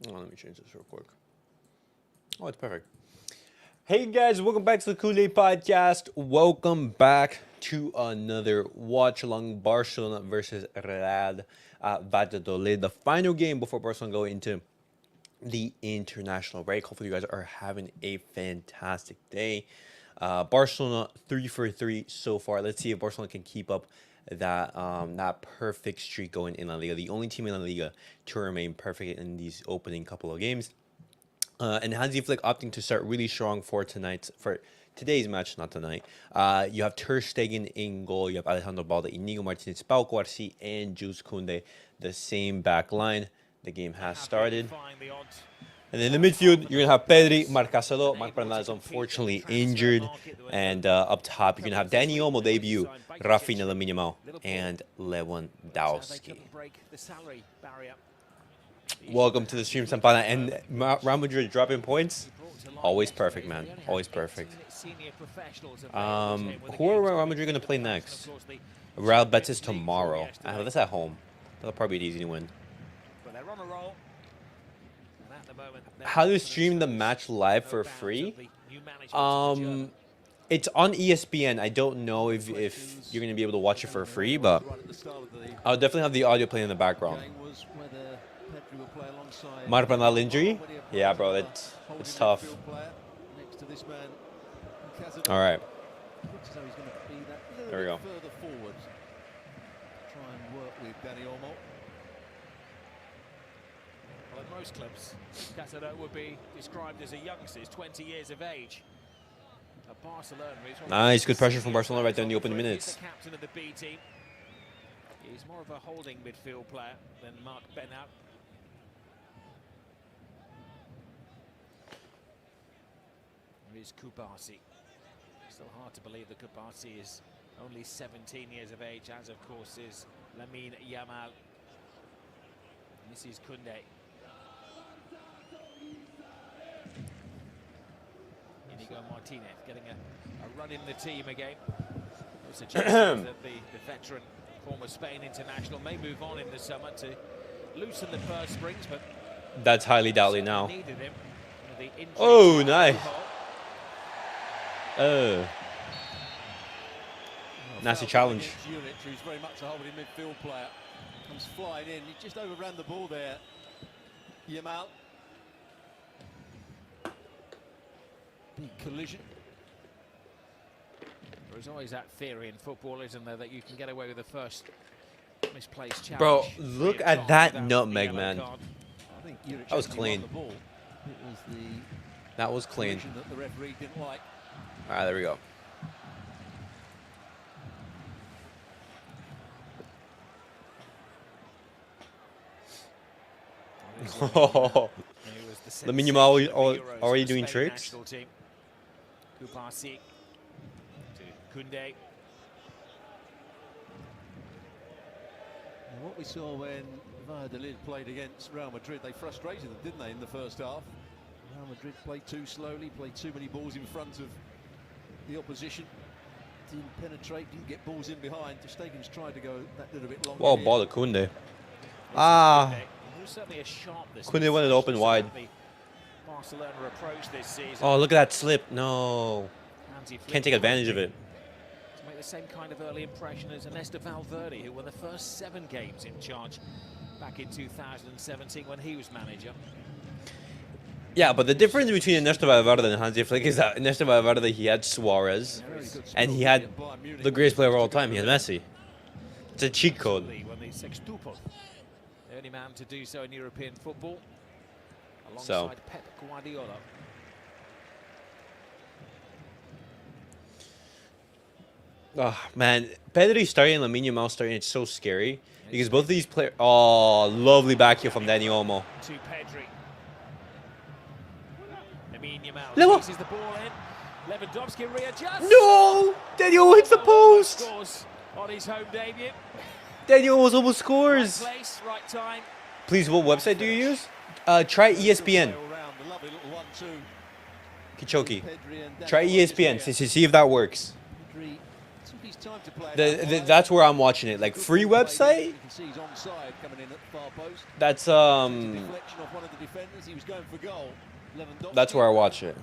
Oh, let me change this real quick. Oh, it's perfect. Hey guys, welcome back to the CulePodcast. Welcome back to another watch along Barcelona versus Real Valladolid. The final game before Barcelona go into the international break. Hopefully you guys are having a fantastic day. Barcelona 3 for 3 so far. Let's see if Barcelona can keep up that perfect streak going in La Liga. The only team in La Liga to remain perfect in these opening couple of games. And Hansi Flick opting to start really strong for today's match, not tonight. You have Ter Stegen in goal. You have Alejandro Balde, Inigo Martinez, Pau Cuarci, and Jules Koundé, the same back line. The game has started. And in the midfield, you're going to have Pedri, Marcelo. Marc Bernal is unfortunately injured. And up top, you're going to have Dani Olmo debut, Rafinha, Lamine Yamal, and Lewandowski. Welcome to the stream, Sampana. And Real Madrid dropping points. Always perfect, man. Always perfect. Who are Real Madrid going to play next? Real Betis tomorrow. That's at home. That'll probably be an easy win. How to stream the match live for free? It's on ESPN. I don't know if you're going to be able to watch it for free, but I'll definitely have the audio playing in the background. Marc Bernal injury? Yeah, bro, it's tough. All right. There we go. Well, in most clubs, Casado would be described as a youngster, 20 years of age. At Barcelona, nice, good pressure from Barcelona right there in the opening minutes. The captain of the B team. He's more of a holding midfield player than Marc Bernal. There is Kubasi. Still hard to believe that Kubasi is only 17 years of age, as of course is Lamine Yamal. And this is Koundé. Inigo Martinez getting a run in the team again. Suggestions that the veteran former Spain international may move on in the summer to loosen the purse strings, but that's highly doubtly now. Oh, nice. Nasty challenge. Who's very much a holding midfield player. Comes flying in. He just overran the ball there. Yamal. Big collision. There's always that theory in football, isn't there, that you can get away with the first misplaced challenge. Bro, look at that nutmeg, man. That was clean. That was clean. That the referee didn't like. All right, there we go. Oh, Lamine Yamal already doing tricks. Kubasi to Koundé. What we saw when Valladolid played against Real Madrid, they frustrated them, didn't they, in the first half? Real Madrid played too slowly, played too many balls in front of the opposition. Didn't penetrate, didn't get balls in behind. Ter Stegen's tried to go that little bit longer. Well, ball to Koundé. Ah. Koundé wanted to open wide. Oh, look at that slip. No. Can't take advantage of it. To make the same kind of early impression as Ernesto Valverde, who won the first 7 games in charge back in 2017 when he was manager. Yeah, but the difference between Ernesto Valverde and Hansi Flick is that Ernesto Valverde, he had Suarez, and he had the greatest player of all time. He had Messi. It's a cheat code. The only man to do so in European football, alongside So. Pep Guardiola. Oh, man. Pedri starting and Lamine Yamal starting, it's so scary. Because both of these players... Oh, lovely back heel from Dani Olmo. To Pedri. Lamine Yamal Lewa. chases the ball in. Lewandowski readjusts. No! Dani Olmo hits the post! Scores on his home debut. Dani Olmo almost scores. Right place, right time. Please, what website do you use? Try ESPN. Kichoki. Try ESPN to see if that works. his time to play. That's where I'm watching it. Like free website. You can see he's onside coming in at the far post. That's Deflection off one of the defenders. He was going for goal. That's where I watch it.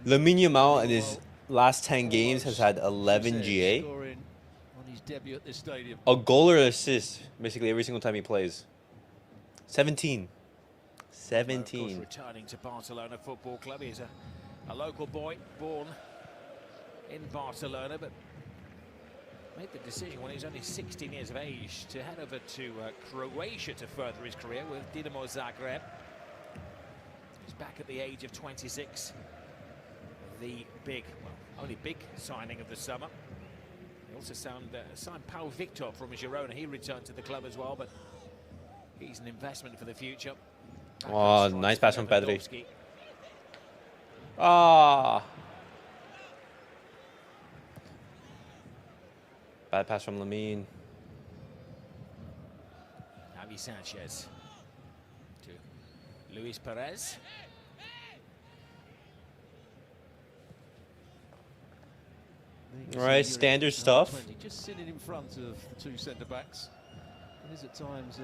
Lamine Yamal in his last 10 games has had 11 GA. On his debut at this stadium. A goal or assist basically every single time he plays. 17. Well, of course, returning to Barcelona Football Club. He's a local boy born in Barcelona, but made the decision when he was only 16 years of age to head over to Croatia to further his career with Dinamo Zagreb. He's back at the age of 26. The big, well, only big signing of the summer. He also signed Pau Victor from Girona. He returned to the club as well, but he's an investment for the future. Oh, nice pass from Pedri. Ah. Bad pass from Lamine. Javi Sanchez to Luis Perez. All right, standard stuff. Just sitting in front of the two centre backs. It is at times.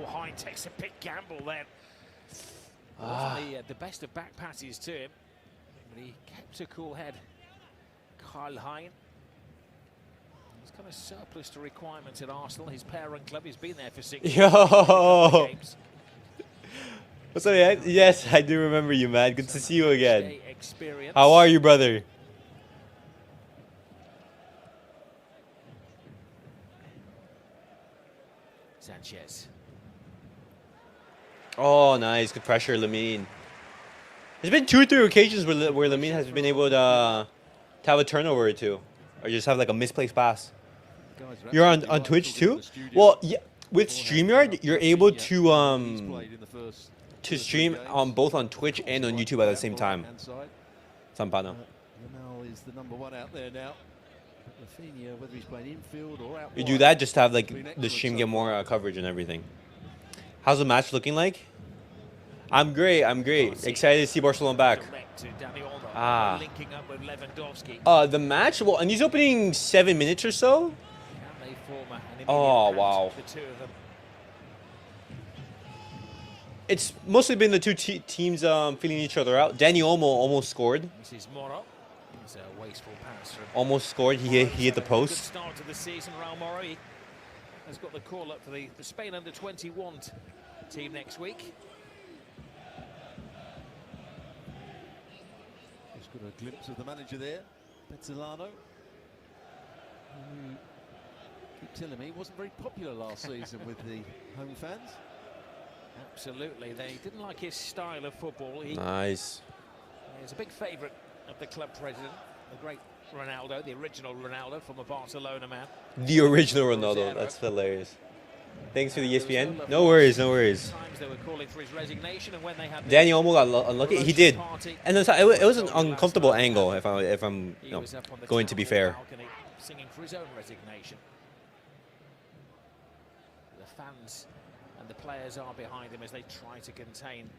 Hine takes a big gamble then. The best of back passes to him, but he kept a cool head. Kyle Hine. He's kind of surplus to requirements at Arsenal, his parent club. He's been there for 6 years. Yo! What's up, man? Yes, I do remember you, man. Good to see you again. How are you, brother? Sanchez. Oh, nice. Good pressure, Lamine. There's been 2 or 3 occasions where Lamine has been able to have a turnover or two. Or just have like a misplaced pass. You're on Twitch too? Well, yeah, with StreamYard, you're able to stream on both on Twitch and on YouTube at the same time. Sampano. Yamal is the #1 out there now. Rafinha, whether he's playing infield or out You do that just to have like the stream get more coverage and everything. How's the match looking like? I'm great. I'm great. Excited to see Barcelona back. The match? Well, in these opening 7 minutes or so. Oh, wow. It's mostly been the two teams feeling each other out. Dani Olmo almost scored. It's a wasteful pass. Almost scored. He hit the post. Good start to the season. Real Valladolid has got the call up for the Spain under-21 team next week. Just got a glimpse of the manager there, Petzolano. Keep telling me he wasn't very popular last season with the home fans. Absolutely, they didn't like his style of football. Nice. He's a big favourite of the club president, the great Ronaldo, the original Ronaldo, from a Barcelona man. The original Ronaldo. That's hilarious. Thanks for the ESPN. No worries, no worries. They were calling for his resignation, and when they had Dani Olmo got unlucky. He did, and it was an uncomfortable angle. If I'm going to be fair. Singing for his own resignation. The fans and the players are behind him as they try to contain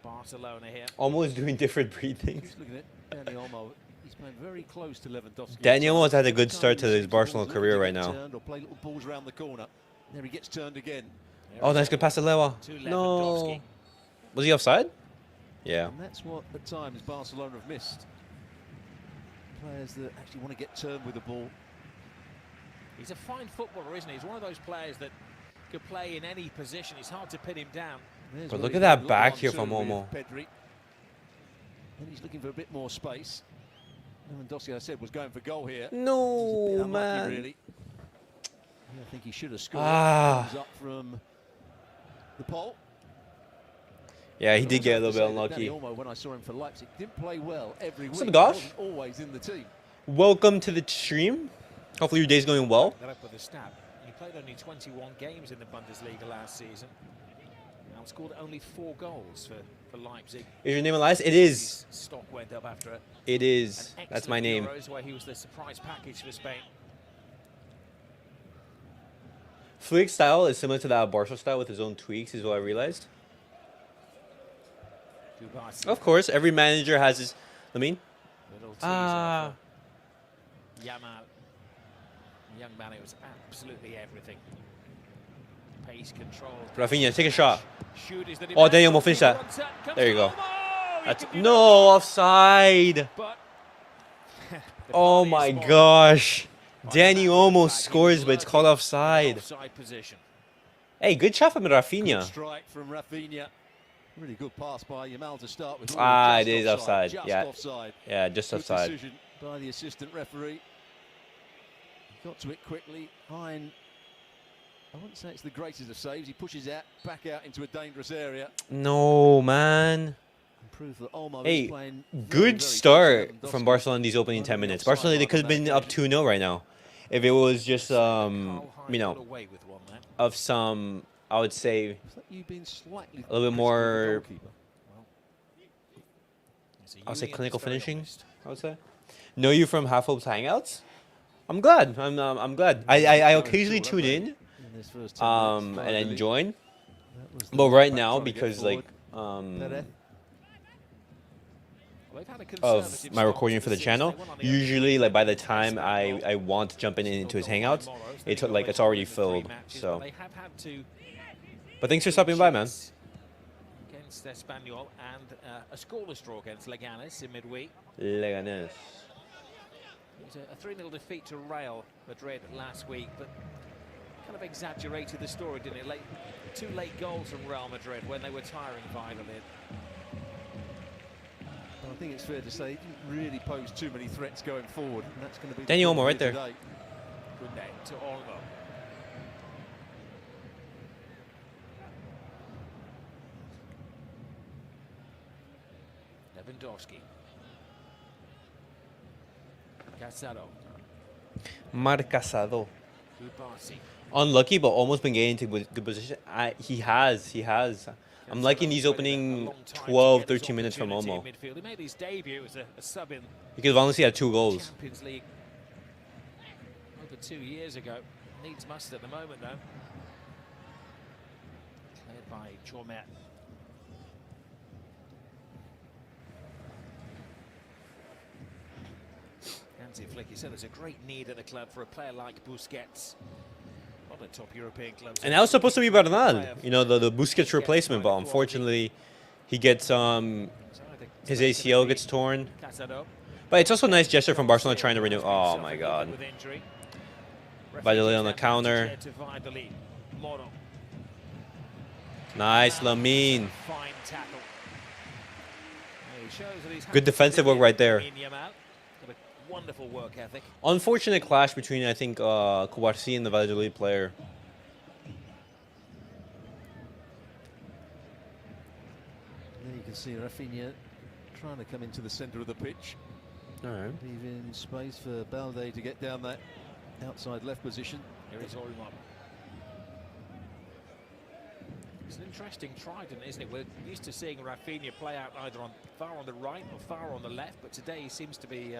Barcelona here. Almost doing different breathings. Just looking at Dani Olmo, he's playing very close to Lewandowski. Dani Olmo's had a good start to his Barcelona career right now. Or play little balls around the corner. There he gets turned again. Oh, nice good pass to Lewa. No. Was he offside? Yeah. And that's what at times Barcelona have missed. Players that actually want to get turned with the ball. He's a fine footballer, isn't he? He's one of those players that could play in any position. It's hard to pin him down. But look at that back here from Olmo. And he's looking for a bit more space. Lewandowski, I said, was going for goal here. No, man. Really. I think he should have scored. Comes up from the pole. Yeah, he did get a little bit unlucky. When I saw him for Leipzig, didn't play well every week. What's up, Gosh? Wasn't always in the team. Welcome to the stream. Hopefully your day's going well. Up with a stab. He played only 21 games in the Bundesliga last season. And scored only 4 goals for Leipzig. Is your name Elias? It is. His stock went up after it is. That's my name. Euros where he was the surprise package for Spain. Flick's style is similar to that Barca style with his own tweaks, is what I realized. Of course, every manager has his. I mean, Yamal. Young man, it was absolutely everything. Pace control. Rafinha, take a shot. Shoot is the Oh, demand. Daniel will finish that. Keeper on set, comes There you go. Olmo! That's You can do no more. offside. But the Oh party is my spoiled gosh. by the Danny man with the almost flag. He scores, was but it's called lurking in an offside. offside position. Hey, good shot from Good Rafinha. strike from Rafinha. Really good pass by Yamal to start with. Ah, Just it is offside. Just Yeah. offside. Yeah, just Good offside. decision by the assistant referee. Got to it quickly. Hein, I wouldn't say it's the greatest of saves. He pushes out, back out into a dangerous area. No, man. And prove that Olmo Hey, is playing good very start close to from Lewandowski. Barcelona in these opening 10 minutes. Barcelona, they could have been up 2-0 right now. If it was just, you know, Away with one there. of some, I would say, It's like you've been slightly a little bit critical of the more, goalkeeper. It's a I'll say Julian clinical that's very finishing, honest. I would say. Know you from Half Hope's Hangouts? I'm glad. I'm glad. I occasionally tune in In this first 10 minutes, and Valladolid, join. that was the But right back now, trying to get because like forward. Well, they've had a of conservative my start recording to for the season. channel, They won on the usually opening like by the against time Statistical. I want to jump into his Still got Hangouts, Morros. it's They've like got it's already away from 3 filled. matches, So, but they have had to but thanks for stopping by, man. against Espanyol and a scoreless draw against Leganes in midweek. Leganes. It was a 3-0 defeat to Real Madrid last week, but kind of exaggerated the story, didn't it? Two late goals from Real Madrid when they were tiring Valladolid. I think it's fair to say he didn't really pose too many threats going forward, and that's going to be the Daniel problem Olmo right here there. today. Good net to Olmo. Lewandowski. Casado. Marcasado. Kubasi. Unlucky, but almost been getting into good position. He has. I'm liking these opening 12, 13 minutes from Olmo. Midfield. He made his debut as a sub in Because honestly, had 2 goals. Champions League over 2 years ago. Needs must at the moment, though. Cleared by Chormet. Hansi Flick, he said there's a great need at the club for a player like Busquets. Not a top European club. And that was supposed to be Bernal, you know, the Busquets replacement, but unfortunately, he gets his ACL gets torn. Casado. But it's also a nice gesture from Barcelona trying to renew. Oh my God. Valladolid on the counter. Nice, Lamine. Fine tackle. Good defensive work right there. Wonderful work ethic. Unfortunate clash between, I think, Kouarsi and the Valladolid player. There you can see Rafinha trying to come into the centre of the pitch. All right. Leaving space for Balde to get down that outside left position. Here is Olmo. It's an interesting trident, isn't it? We're used to seeing Rafinha play out either far on the right or far on the left, but today he seems to be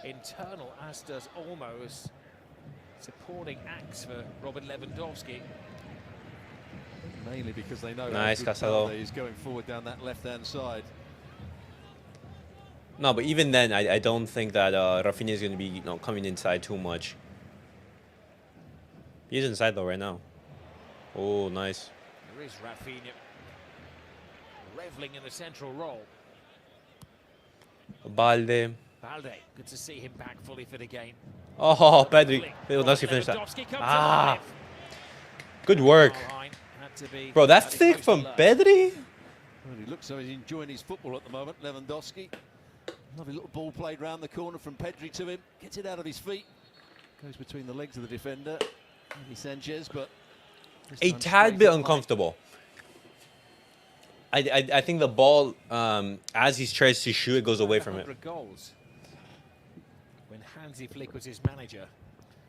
internal, as does Olmo, as supporting acts for Robert Lewandowski. Mainly because they know Nice, how good Casado. Balde is going forward down that left-hand side. No, but even then, I don't think that Rafinha is going to be coming inside too much. He's inside though right now. Oh, nice. There is Rafinha, reveling in the central role. Balde. Balde, good to see him back fully fit again. Oh, Pedri. Lewandowski finished that. Ah. Good work. Bro, that flick from Pedri? Well, he looks so he's enjoying his football at the moment, Lewandowski. Lovely little ball played round the corner from Pedri to him. Gets it out of his feet. Goes between the legs of the defender. Maybe Sanchez, but A tad bit uncomfortable. I think the ball, as he tries to shoot, it goes away from it. Goals when Hansi Flick was his manager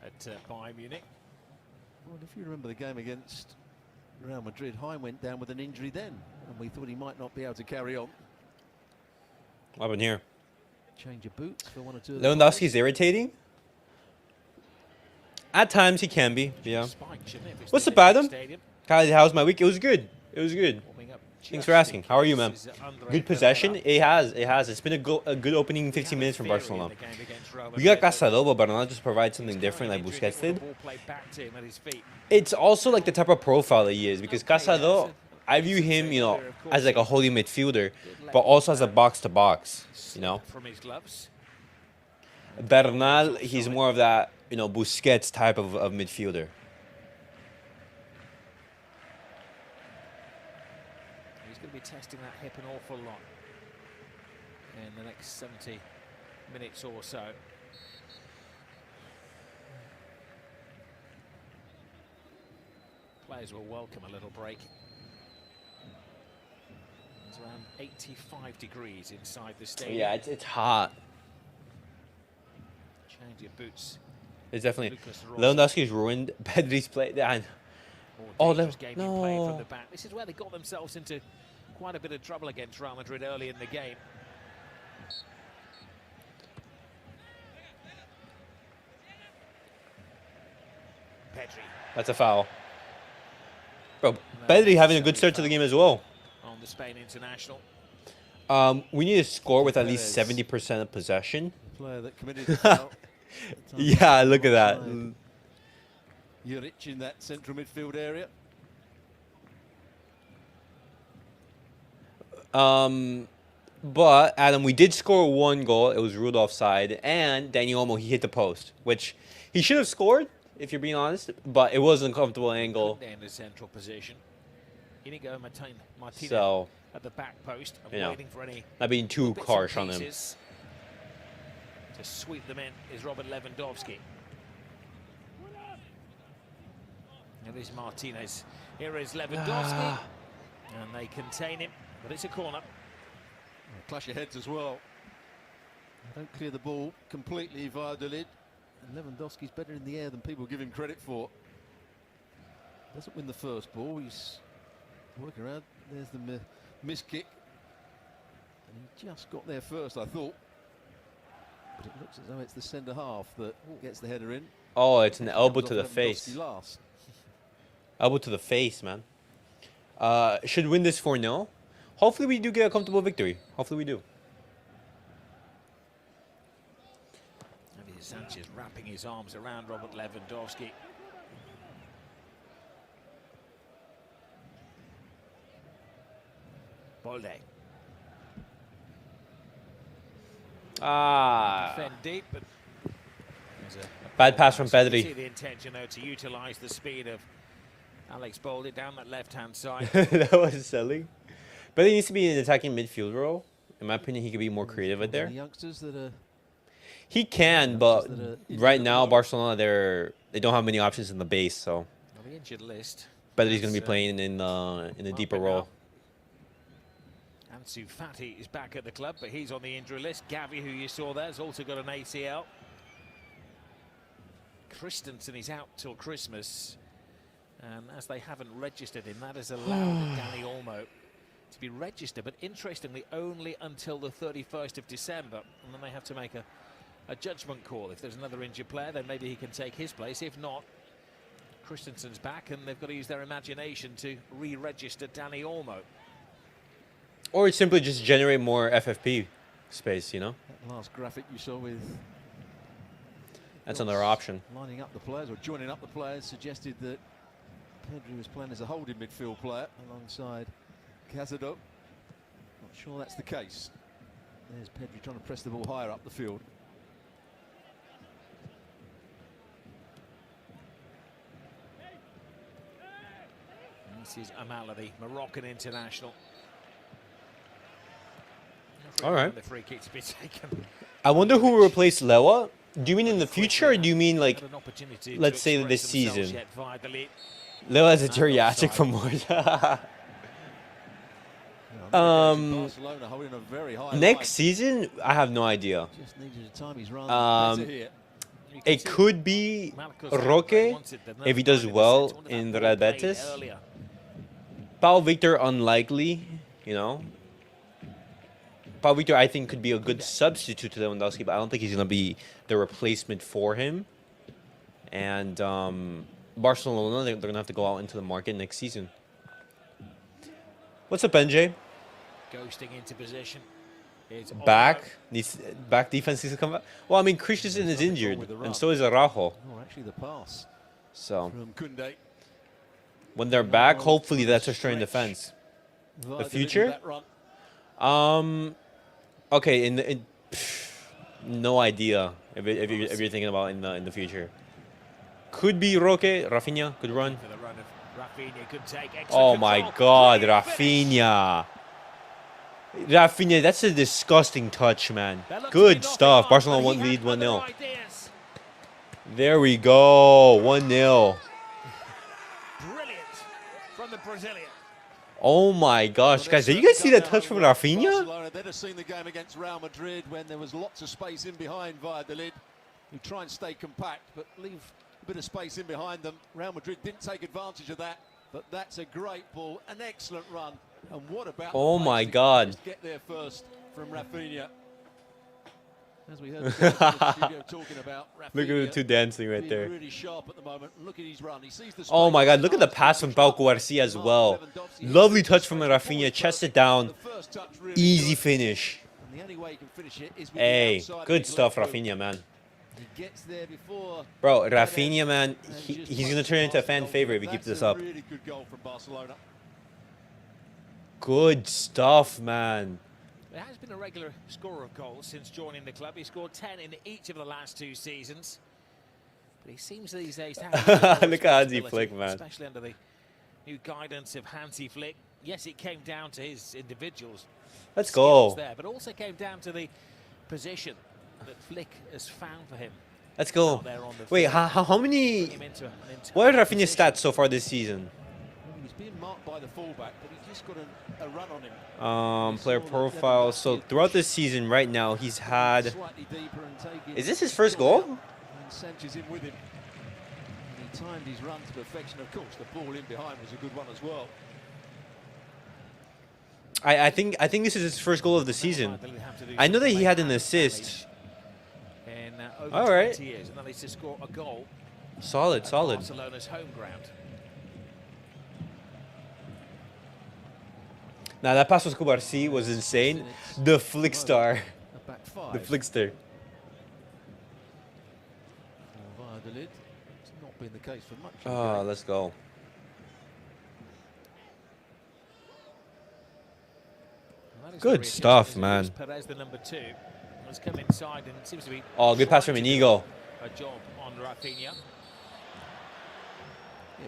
at Bayern Munich. Well, if you remember the game against Real Madrid, Hein went down with an injury then, and we thought he might not be able to carry on. What happened here? Change of boots for 1 or 2. Lewandowski's irritating. At times he can be, yeah. What's up, Adam? Kyle, how's my week? It was good. It was good. Warming up Thanks for asking. How are you, man? Good possession? It has. It has. It's been a good opening 15 minutes from Barcelona. We got Casado, but Bernal just provides something different like Busquets did. It's also like the type of profile that he is, because Casado, I view him, you know, as like a holy midfielder, but also as a box-to-box, you know. Bernal, he's more of that, you know, Busquets type of midfielder. He's going to be testing that hip an awful lot in the next 70 minutes or so. Players will welcome a little break. It's around 85 degrees inside the stadium. Yeah, it's hot. Change your boots. It's definitely. Lewandowski's ruined Pedri's play. Oh, no. From the back. This is where they got themselves into quite a bit of trouble against Real Madrid early in the game. Pedri. That's a foul. Bro, Pedri having a good start to the game as well. On the Spain international. We need to score with at least 70% of possession. Player that committed the foul. Yeah, look at that. You're rich in that central midfield area. But Adam, we did score one goal. It was ruled offside, and Dani Olmo, he hit the post, which he should have scored if you're being honest. But it was an uncomfortable angle. In the central position, Inigo Martinez So at the back post, you know, waiting for any. not being too harsh on him. To sweep them in is Robert Lewandowski. Here is Martinez. Here is Lewandowski. And they contain him, but it's a corner. Clash of heads as well. They don't clear the ball completely, Valladolid. And Lewandowski's better in the air than people give him credit for. Doesn't win the first ball. He's working around. There's the miss kick. And he just got there first, I thought. But it looks as though it's the centre half that gets the header in. Oh, it's an elbow to the face. Last. Elbow to the face, man. Should win this 4-0. Hopefully we do get a comfortable victory. Hopefully we do. Sanchez wrapping his arms around Robert Lewandowski. Bolde. Defend deep, but bad pass from Pedri. See the intention though to utilise the speed of Alex Bolde down that left-hand side. That was selling. But he needs to be in an attacking midfield role. In my opinion, he could be more creative out there. The youngsters that are. He can, but right now Barcelona they don't have many options in the base, so. The injured list. Pedri's going to be playing in a deeper role. Ansu Fati is back at the club, but he's on the injury list. Gavi, who you saw there, has also got an ACL. Christensen is out till Christmas, and as they haven't registered him, that has allowed Dani Olmo to be registered, but interestingly only until the 31st of December, and then they have to make a judgment call. If there's another injured player, then maybe he can take his place. If not, Christensen's back, and they've got to use their imagination to re-register Dani Olmo. Or simply just generate more FFP space, you know? That last graphic you saw with... That's another option. Lining up the players, or joining up the players, suggested that Pedri was playing as a holding midfield player alongside Casado. Not sure that's the case. There's Pedri trying to press the ball higher up the field. This is Amala, the Moroccan international. All right. The free kick to be taken. I wonder who will replace Lewa. Do you mean in the future, or do you mean like, let's say this season? Lewa is a geriatric from more. Next season, I have no idea. It could be Roque if he does well in the Real Betis. Pau Victor, unlikely, you know. Pau Victor, I think, could be a good substitute to Lewandowski, but I don't think he's going to be the replacement for him. And Barcelona, they're going to have to go out into the market next season. What's up, NJ? Ghosting into position. It's Back defense needs to come back. Well, I mean, Christensen is injured, and so is Araujo. Oh, actually, the pass So from Kunde. when they're back, hopefully that's a strong defense. The future? Okay, no idea if you're thinking about in the future. Could be Roque, Rafinha could run. For the run of Rafinha could take excellent Oh my control. God, Brilliant finish. Rafinha, that's a disgusting touch, man. That looked to Good be knocking stuff. on, Barcelona but won't he lead had other 1-0. ideas. There we go, 1-0. Brilliant from the Brazilian. Oh my gosh, guys, did you guys see that touch from Rafinha? Barcelona, they'd have seen the game against Real Madrid when there was lots of space in behind Valladolid, who try and stay compact but leave a bit of space in behind them. Real Madrid didn't take advantage of that, but that's a great ball, an excellent run. And what about Oh the my pace to God. just get there first from Rafinha. As we heard the guys in the studio talking about Rafinha. Look at the two dancing right being there. really sharp at the moment. Look at his run. He sees the Oh space. my God, look at the pass from Pau Garcia as well. Lovely touch from Rafinha, chest it down. The first touch really Easy good. finish. And the only way he can finish it is with the Hey, outside of good his stuff, left foot. Rafinha, man. He gets there before. Bro, Rafinha, man, and he's just going to puts turn it into a past fan the favorite if he goalkeeper. keeps this That's up. a really good goal from Barcelona. Good stuff, man. He has been a regular scorer of goals since joining the club. He scored 10 in each of the last 2 seasons. But he seems these days to have a Look at Hansi responsibility, Flick, man. especially under the new guidance of Hansi Flick. Yes, it came down to his individuals. Let's skills go. there, but also came down to the position that Flick has found for him. Let's go. Out there on the Wait, field. how many... Put him into an What are entire Rafinha's position. stats so far this season? He's being marked by the fullback, but he's just got a run on him. Player profile. So throughout this season, right now, he's had... Slightly deeper and taking Is this his first goal? And Sanchez in with him. And he timed his run to perfection. Of course, the ball in behind was a good one as well. I think this is his first goal of the season. I know that he had an assist. In over All right. 20 years, and at least to score a goal Solid, at solid. Barcelona's home ground. Now that pass was Kubarsi was insane. The flick star. A back five. The flickster. For Valladolid. It's not been the case for much. of the Oh, game. let's go. And that is Good very stuff, attention man. as Perez, the number 2, has come inside and seems to be. Oh, good pass from trying to Inigo. do a job on Rafinha. Yeah,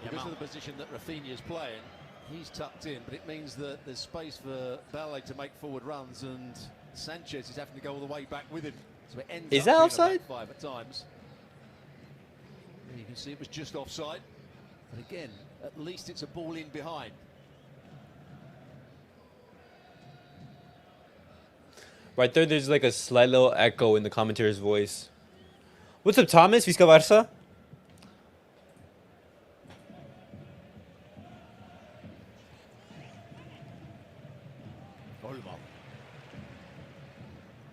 because of the position that Rafinha is playing, he's tucked in, but it means that there's space for Ballet to make forward runs, and Sanchez is having to go all the way back with him. So it ends Is up that being a offside? back five at times. And you can see it was just offside. But again, at least it's a ball in behind. Right there's like a slight little echo in the commentator's voice. What's up, Thomas? VISCA BARCA? Olmo.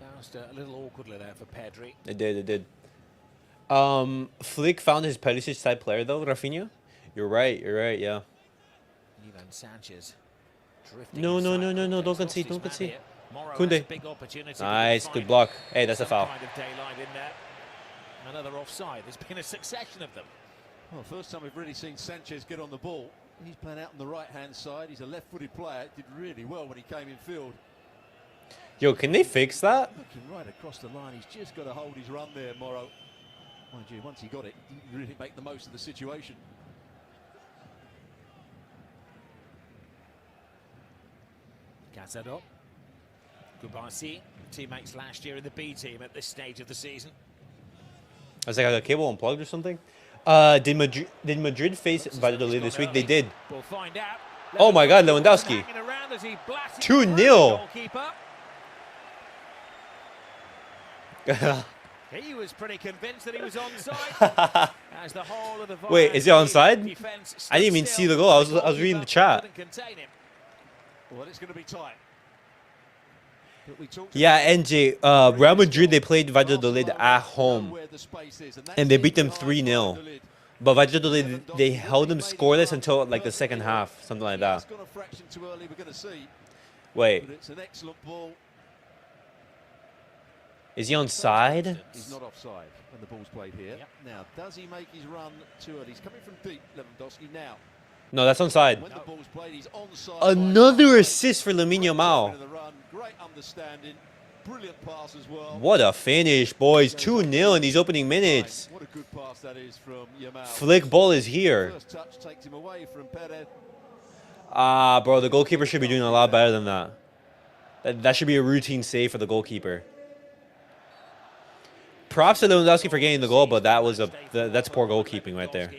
Bounced a little awkwardly there for Pedri. It did. Flick found his Perisic type player though, Rafinha. You're right, yeah. Ivan Sanchez drifting No, inside, don't protects concede, his don't man concede. here. Morrow Kunde. has a big opportunity to Nice, find good block. Hey, that's a some foul. kind of daylight in there. Another offside. There's been a succession of them. Well, first time we've really seen Sanchez get on the ball. He's playing out on the right-hand side. He's a left-footed player. Did really well when he came in field. Yo, can they fix that? Looking right across the line. He's just got to hold his run there, Morrow. Mind you, once he got it, he didn't really make the most of the situation. Cazado. Kubarsi, teammates last year in the B team at this stage of the season. I was like, a cable unplugged or something. Did Madrid face Valladolid this week? They did. We'll find out. Oh my God, Lewandowski. 2-0. 2-0. He was pretty convinced that he was onside. As the whole of the Wait, is he onside? I didn't even see the goal. I was reading the chat. Well, it's going to be tight. But we talked Yeah, NJ, Real Madrid, they played Valladolid at home, and they beat them 3-0. But Valladolid, they held them scoreless until like the second half, something like that. It's gone a fraction too early, we're going to see. Wait, But it's an excellent ball. is he onside? He's not offside when the ball's played here. Yep. Now, does he make his run too early? He's coming from deep, Lewandowski, now. No, that's onside. When the ball's played, he's onside. Another assist for Lamine Yamal. Great understanding. Brilliant pass as well. What a finish, boys. 2-0 in these opening minutes. What a good pass that is from Yamal. Flick ball is here. First touch takes him away from Perez. Ah, bro, the goalkeeper should be doing a lot better than that. That should be a routine save for the goalkeeper. Props to Lewandowski for getting the goal, but that's poor goalkeeping right there.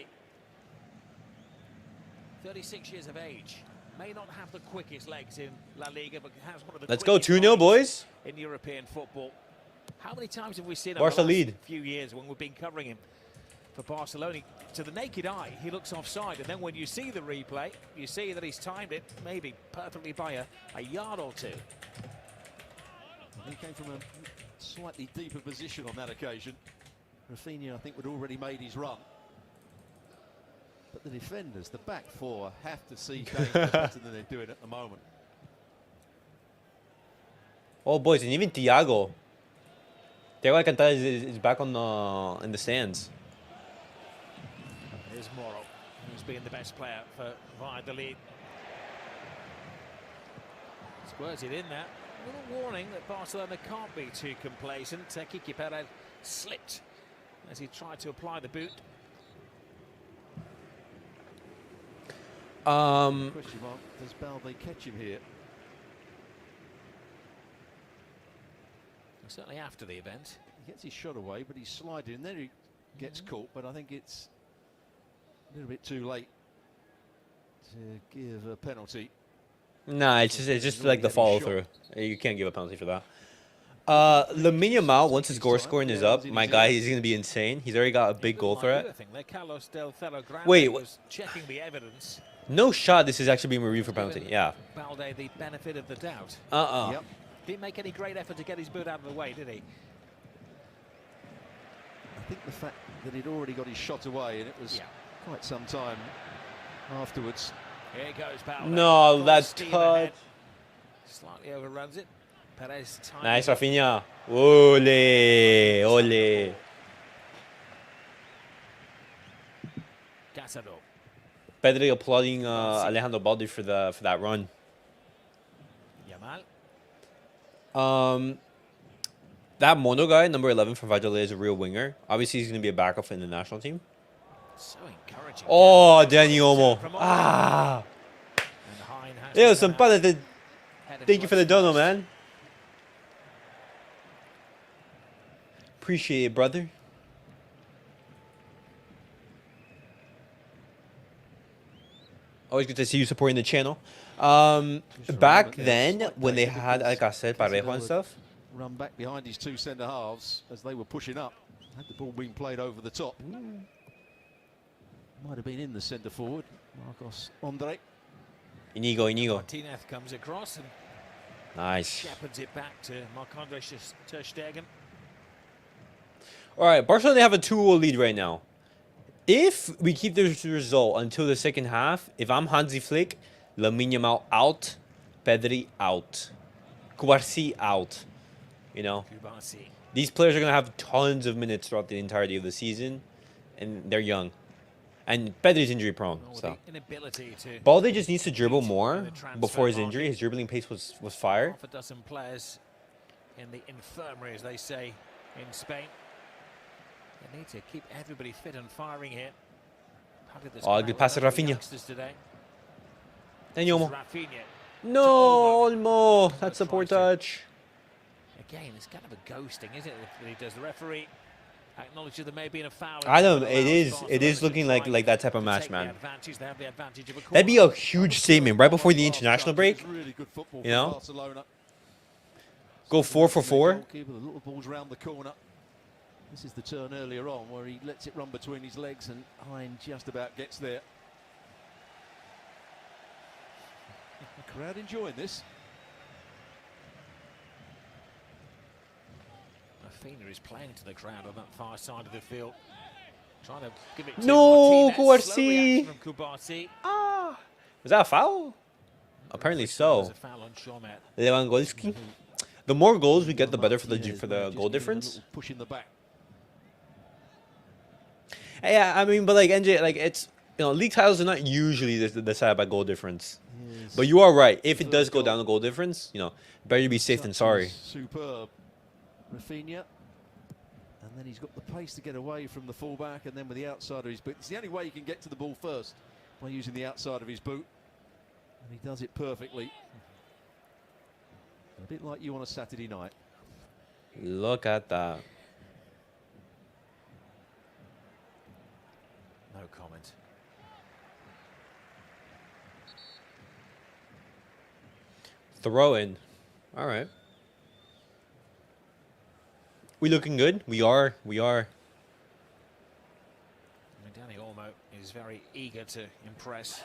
36 years of age. May not have the quickest legs in La Liga, but has one of the Let's go, quickest 2-0, boys. in European football. How many times have we seen him Barca over the last lead. few years when we've been covering him for Barcelona? To the naked eye, he looks offside, and then when you see the replay, you see that he's timed it maybe perfectly by a yard or two. He came from a slightly deeper position on that occasion. Rafinha, I think, would already made his run. But the defenders, the back four, have to see danger better than they're doing at the moment. Oh, boys, and even Thiago. Thiago Alcantara is back on in the stands. Here's Moro, who's been the best player for Valladolid. Squares it in there. A little warning that Barcelona can't be too complacent. Kiki Perez slipped as he tried to apply the boot. Question mark, does Balde catch him here? Certainly after the event. He gets his shot away, but he's sliding, and then he gets caught, but I think it's a little bit too late to give a penalty. Nah, it's just like the follow through. You can't give a penalty for that. Lamine Yamal, once his goal scoring is up, my guy, he's going to be insane. He's already got a big goal threat. Wait, was checking the evidence. No shot. This is actually being reviewed for penalty. Yeah. Balde the benefit of the doubt. Yep. Didn't make any great effort to get his boot out of the way, did he? I think the fact that he'd already got his shot away, and it was quite some time afterwards. Here goes Balde. No, that's touch. Slightly overruns it. Perez Nice, Rafinha. Ole, ole. Casado. Pedri applauding Alejandro Balde for that run. Yamal. That Mono guy, number 11 from Valladolid, is a real winger. Obviously, he's going to be a backup in the national team. So encouraging. Oh, Danny Olmo. Ah. Yo, Sampala, thank you for the dono, man. Appreciate it, brother. Always good to see you supporting the channel. Back then, when they had, like I said, Parejo and stuff. Run back behind his two centre halves as they were pushing up. Had the ball being played over the top. Might have been in the centre forward. Marcos Andre. Inigo. Martinez comes across and Nice. shepherds it back to Marc-Andre ter Stegen. All right, Barcelona, they have a 2-0 lead right now. If we keep this result until the second half, if I'm Hansi Flick, Lamine Yamal out, Pedri out, Cubarsí out. You know, these players are going to have tons of minutes throughout the entirety of the season, and they're young. And Pedri's injury prone, so. Balde just needs to dribble more before his injury. His dribbling pace was fire. Half a dozen players in the infirmary, as they say in Spain. They need to keep everybody fit and firing here. Oh, good pass to Rafinha. And Olmo. Rafinha. No, Olmo. That's a poor touch. Again, it's kind of a ghosting, isn't it? That he does. The referee acknowledges there may be a foul. I know it is looking like that type of match, man. That'd be a huge statement right before the international break. You know, go 4 for 4. The little ball's round the corner. This is the turn earlier on where he lets it run between his legs and Hein just about gets there. The crowd enjoying this. Rafinha is playing to the crowd on that far side of the field. Trying to give it to No, Martinez. Slow Cubarsí. reaction from Cubarsí. Ah, was that a foul? Apparently There's so. a foul on Chomet. Lewandowski. The more goals we get, the better for the Martinez, goal just needed a difference. little push in the back. Yeah, I mean, but like NJ, like it's league titles are not usually decided by goal difference. Yes. But you are right. If it Third does go goal. down to goal difference, better be safe than Touch sorry. was Superb. Rafinha. And then he's got the pace to get away from the fullback, and then with the outside of his boot. It's the only way he can get to the ball first, by using the outside of his boot. And he does it perfectly. A bit like you on a Saturday night. Look at that. No comment. Throw in. All right. We looking good? We are. I mean, Danny Olmo is very eager to impress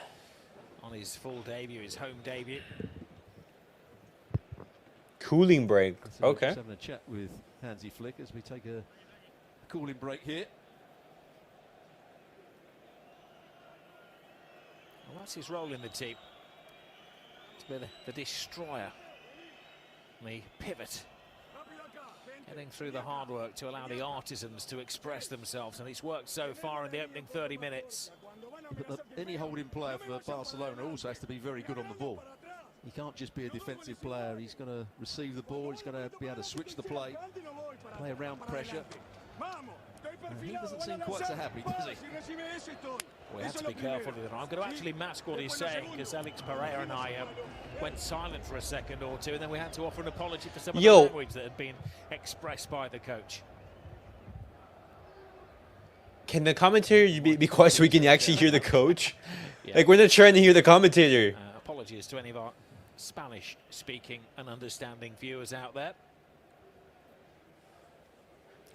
on his full debut, his home debut. Cooling break. So Okay. Just having a chat with Hansi Flick as we take a cooling break here. Well, that's his role in the team. To be the destroyer, the pivot, getting through the hard work to allow the artisans to express themselves, and it's worked so far in the opening 30 minutes. But any holding player for Barcelona also has to be very good on the ball. He can't just be a defensive player. He's going to receive the ball. He's going to be able to switch the play around pressure. And he doesn't seem quite so happy, does he? We have to be careful with it. I'm going to actually mask what he's saying, because Alex Pereira and I went silent for a second or two, and then we had to offer an apology for some of the language that had been expressed by the coach. Can the commentator be quiet so we can actually hear the coach? Yeah. Like, we're not trying to hear the commentator. Apologies to any of our Spanish-speaking and understanding viewers out there.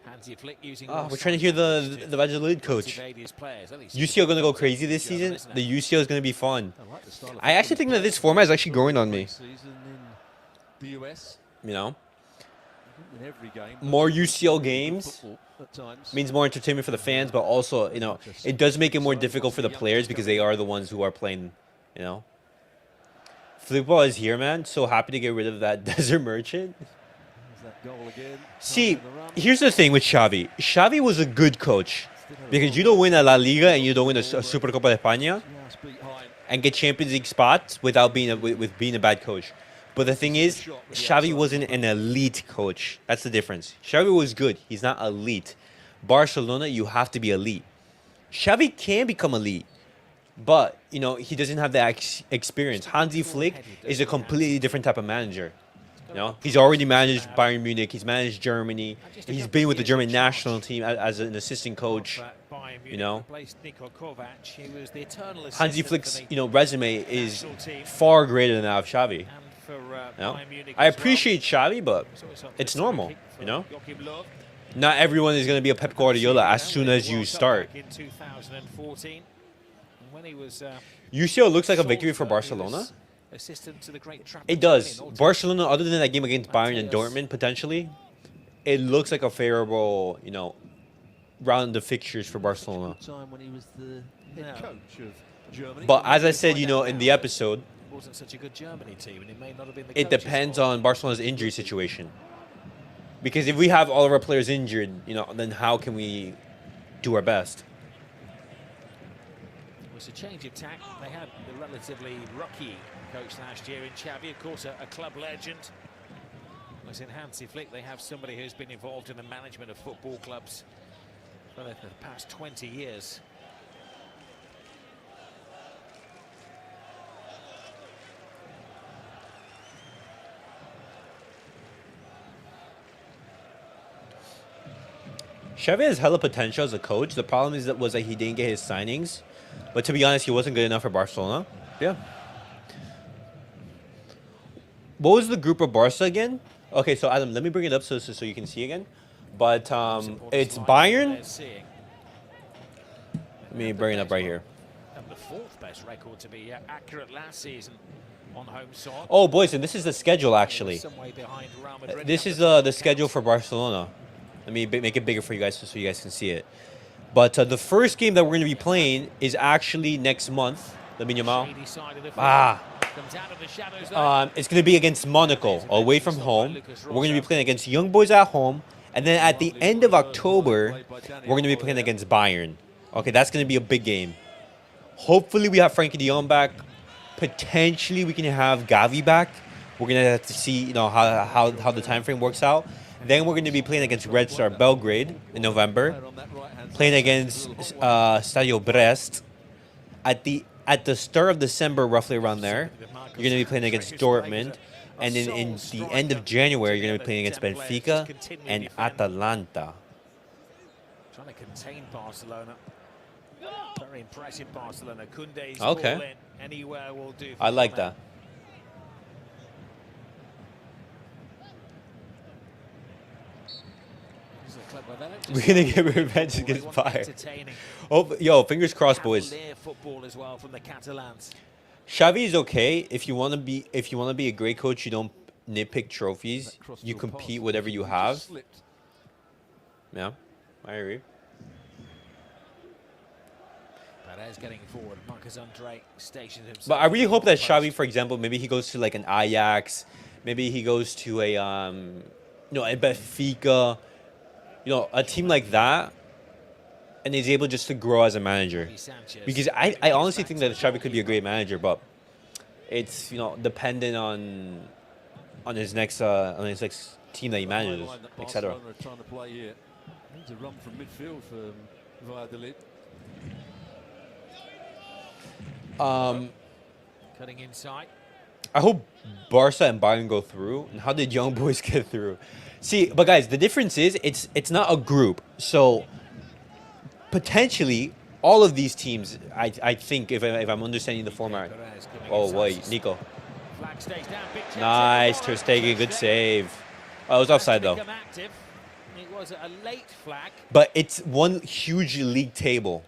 Hansi Flick using. We're trying to hear the Valladolid coach. UCL going to go crazy this season. The UCL is going to be fun. I actually think that this format is actually growing on me. The US, You know, in every game, more UCL games at times. means more entertainment for the fans, but also, it does make it more difficult for the players because they are the ones who are playing, Football is here, man. So happy to get rid of that Desert Merchant. That goal again. See, here's the thing with Xavi. Xavi was a good coach because you don't win a La Liga and you don't win a Supercopa de España and get Champions League spots without being with being a bad coach. But the thing is, Xavi wasn't an elite coach. That's the difference. Xavi was good. He's not elite. Barcelona, you have to be elite. Xavi can become elite, but he doesn't have that experience. Hansi Flick is a completely different type of manager. He's already managed Bayern Munich. He's managed Germany. He's been with the German national team as an assistant coach. Hansi Flick's resume is far greater than that of Xavi. I appreciate Xavi, but it's normal. Not everyone is going to be a Pep Guardiola as soon as you start. UCL looks like a victory for Barcelona. It does. Barcelona, other than that game against Bayern and Dortmund, potentially, it looks like a favorable, round of fixtures for Barcelona. But as I said, in the episode, wasn't such a good Germany team, and it may not have been the it depends on Barcelona's injury situation. Because if we have all of our players injured, then how can we do our best? It was a change of tack. They had the relatively rookie coach last year in Xavi, of course, a club legend. Whereas in Hansi Flick, they have somebody who's been involved in the management of football clubs for the past 20 years. Xavi has hella potential as a coach. The problem was that he didn't get his signings. But to be honest, he wasn't good enough for Barcelona. Yeah. What was the group of Barca again? Okay, so Adam, let me bring it up so you can see again. But it's Bayern. Let me bring it up right here. The fourth best record to be accurate last season on home soil. Oh, boys, and this is the schedule actually. This is the schedule for Barcelona. Let me make it bigger for you guys so you guys can see it. But the first game that we're going to be playing is actually next month. Lamine Yamal. It's going to be against Monaco, away from home. We're going to be playing against Young Boys at home. And then at the end of October, we're going to be playing against Bayern. Okay, that's going to be a big game. Hopefully, we have Frankie de Jong back. Potentially, we can have Gavi back. We're going to have to see, you know, how the time frame works out. Then we're going to be playing against Red Star Belgrade in November. Playing against Stadio Brest. At the start of December, roughly around there, you're going to be playing against Dortmund. And then in the end of January, you're going to be playing against Benfica and Atalanta. Trying to contain Barcelona. Very impressive Barcelona. Koundé's okay. ball in. Anywhere will do. I like that. We're going to get revenge against Bayern. Oh, yo, fingers crossed, boys. Football as well from the Catalans. Xavi is okay. If you want to be a great coach, you don't nitpick trophies. You compete whatever you have. Yeah, I agree. Perez getting forward. Marcus Andre stations himself. But I really hope that Xavi, for example, maybe he goes to like an Ajax, maybe he goes to a a Benfica, a team like that, and he's able just to grow as a manager. Because I honestly think that Xavi could be a great manager, but it's dependent on his next team that he manages, etc. Needs a run from midfield for Valladolid. Cutting inside. I hope Barca and Bayern go through. And how did Young Boys get through? See, but guys, the difference is it's not a group. So potentially all of these teams, I think, if I'm understanding the format. Oh wait, Nico. Nice, Ter Stegen, good save. Oh, it was offside though. It was a late flag. But it's one huge league table.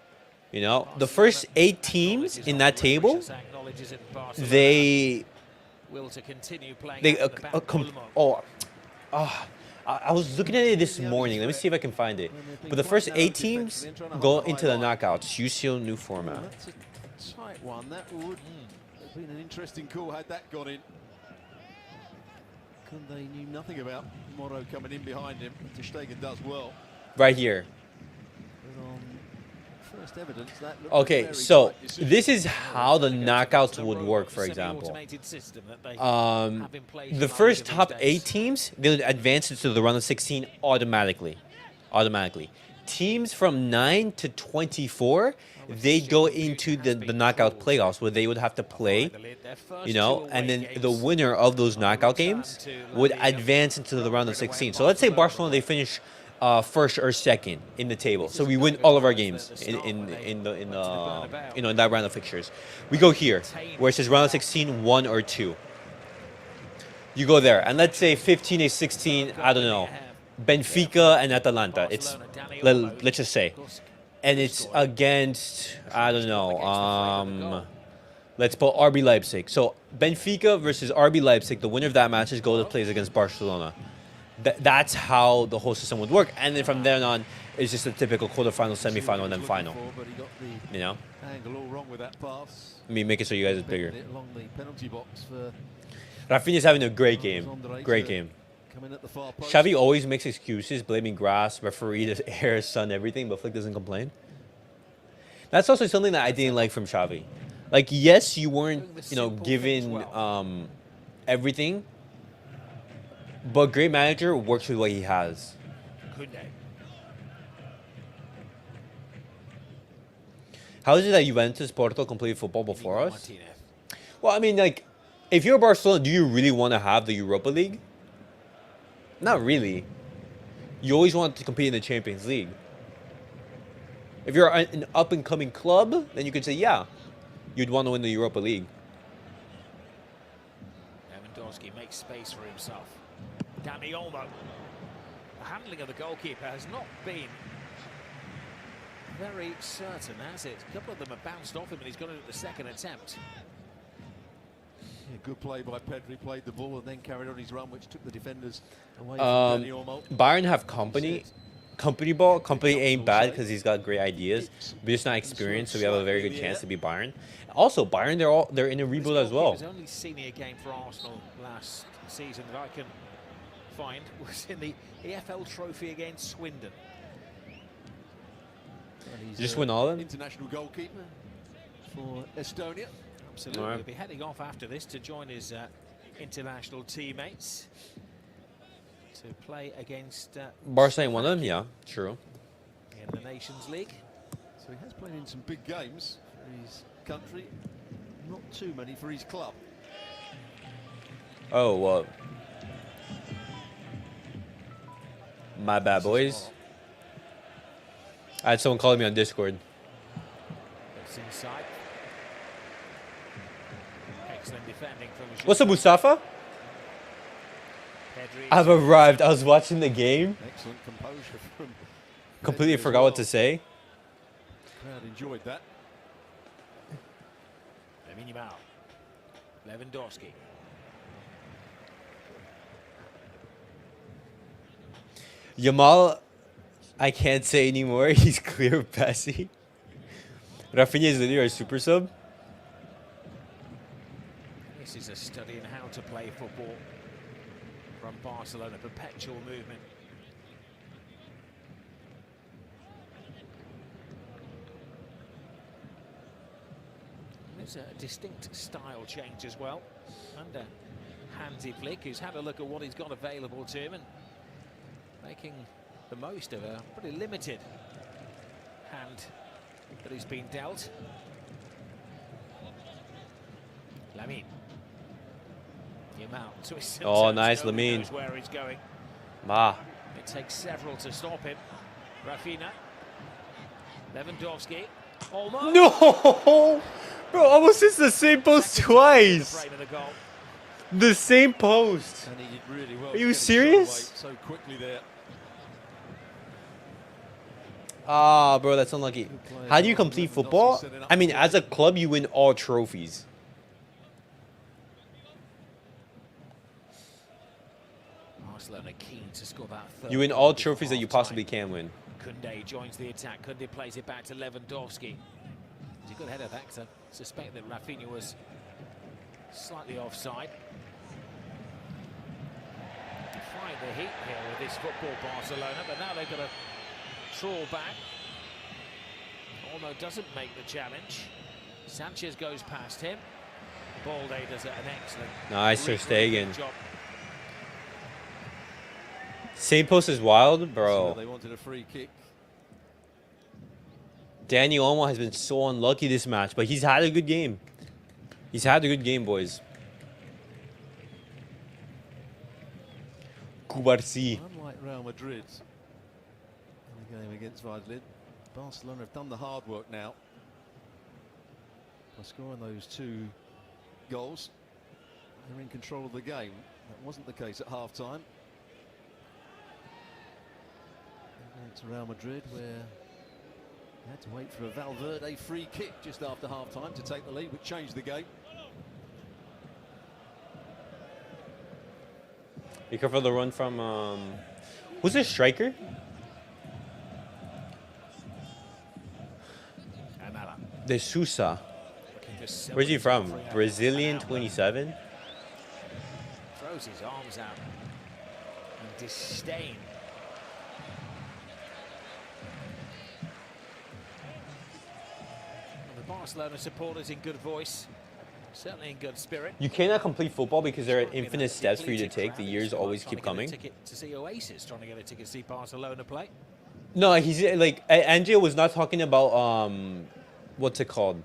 The first 8 teams in that table, I was looking at it this morning. Let me see if I can find it. But the first 8 teams go into the knockouts. UCL new format. That's a tight one. That would have been an interesting call had that gone in. Koundé knew nothing about Moro coming in behind him. Ter Stegen does well. Right here. First evidence, that okay, so this is how the knockouts would work, for example. The first top 8 teams, they'll advance into the round of 16 automatically. Teams from 9 to 24, they go into the knockout playoffs where they would have to play, and then the winner of those knockout games would advance into the round of 16. So let's say Barcelona, they finish first or second in the table, so we win all of our games in that round of fixtures. We go here where it says round of 16, 1 or 2. You go there, and let's say 15 and 16. I don't know, Benfica and Atalanta. It's let's just say, and it's against I don't know. Let's put RB Leipzig. So Benfica versus RB Leipzig. The winner of that match is go to plays against Barcelona. That's how the whole system would work, and then from then on, it's just a typical quarterfinal, semifinal, and then final. Angle all wrong with that pass. Let me make it so you guys are bigger. Along the penalty box for Rafinha's having a great game. Great game. Xavi always makes excuses, blaming grass, referee, the air, sun, everything, but Flick doesn't complain. That's also something that I didn't like from Xavi. Like, yes, you weren't, given everything. But great manager works with what he has. How is it that Juventus, Porto completed football before us? Well, I mean, like, if you're Barcelona, do you really want to have the Europa League? Not really. You always want to compete in the Champions League. If you're an up-and-coming club, then you could say, yeah, you'd want to win the Europa League. Lewandowski makes space for himself. Dani Olmo. The handling of the goalkeeper has not been very certain, has it? A couple of them have bounced off him and he's got it at the second attempt. Yeah, good play by Pedri, played the ball and then carried on his run, which took the defenders away from Dani Olmo. Bayern have company. Company ball. Company ain't bad because he's got great ideas, but just not experienced. So we have a very good chance to beat Bayern. Also, Bayern, they're in a rebuild as well. His only senior game for Arsenal last season that I can find was in the EFL Trophy against Swindon. Just win all of them. International goalkeeper for Estonia. Absolutely. He'll be heading off after this to join his international teammates to play against Barca ain't one of them. Yeah, true. in the Nations League. So he has played in some big games for his country. Not too many for his club. Oh, well. My bad, boys. I had someone calling me on Discord. It's inside. Excellent defending from What's up, Mustafa? Pedri. I've arrived. I was watching the game. Excellent composure from Completely Pedri as forgot what to well. say. Crowd enjoyed that. Yamal. Lewandowski. Yamal, I can't say anymore. He's clear of Bessie. Rafinha is literally our super sub. This is a study in how to play football from Barcelona. Perpetual movement. There's a distinct style change as well under Hansi Flick, who's had a look at what he's got available to him and making the most of a pretty limited hand that he's been dealt. Lamine. Yamal twists and Oh, turns, nice, nobody Lamine. knows where he's going. Ah. It takes several to stop him. Rafinha. Lewandowski. Almost. No! Bro, almost hits the same post twice. Frame of the goal. The same post. And he did really well. Are to you get the shot serious? away so quickly there. Ah, bro, that's unlucky. How do you complete football? I mean, as a club, you win all trophies. Barcelona keen to score that third. You win all goal before trophies that you half-time. possibly can win. Koundé joins the attack. Koundé plays it back to Lewandowski. It's a good header that, 'cause I suspect that Rafinha was slightly offside. Defying the heat here with this football, Barcelona, but now they've got to trawl back. Olmo doesn't make the challenge. Sanchez goes past him. Balde does an excellent. Nice, Ter really Stegen. good job. Same post is wild, So bro. they wanted a free kick. Danny Olmo has been so unlucky this match, but he's had a good game. He's had a good game, boys. Kubarsi. Unlike Real Madrid in the game against Valladolid, Barcelona have done the hard work now by scoring those 2 goals. They're in control of the game. That wasn't the case at half-time. Against Real Madrid, where they had to wait for a Valverde free kick just after half-time to take the lead, which changed the game. Be careful the run from who's the striker? Amala. De Sousa. Looking for Silva Where's he to from? free up. Brazilian, Amala 27. Throws his arms out in disdain. And the Barcelona supporters in good voice, certainly in good spirit. You cannot complete football because there are Might be infinite that steps for you to depleted take. The crowd years who's always trying to keep get a coming. ticket to see Oasis, trying to get a ticket to see Barcelona play. No, he's like Angel was not talking about what's it called?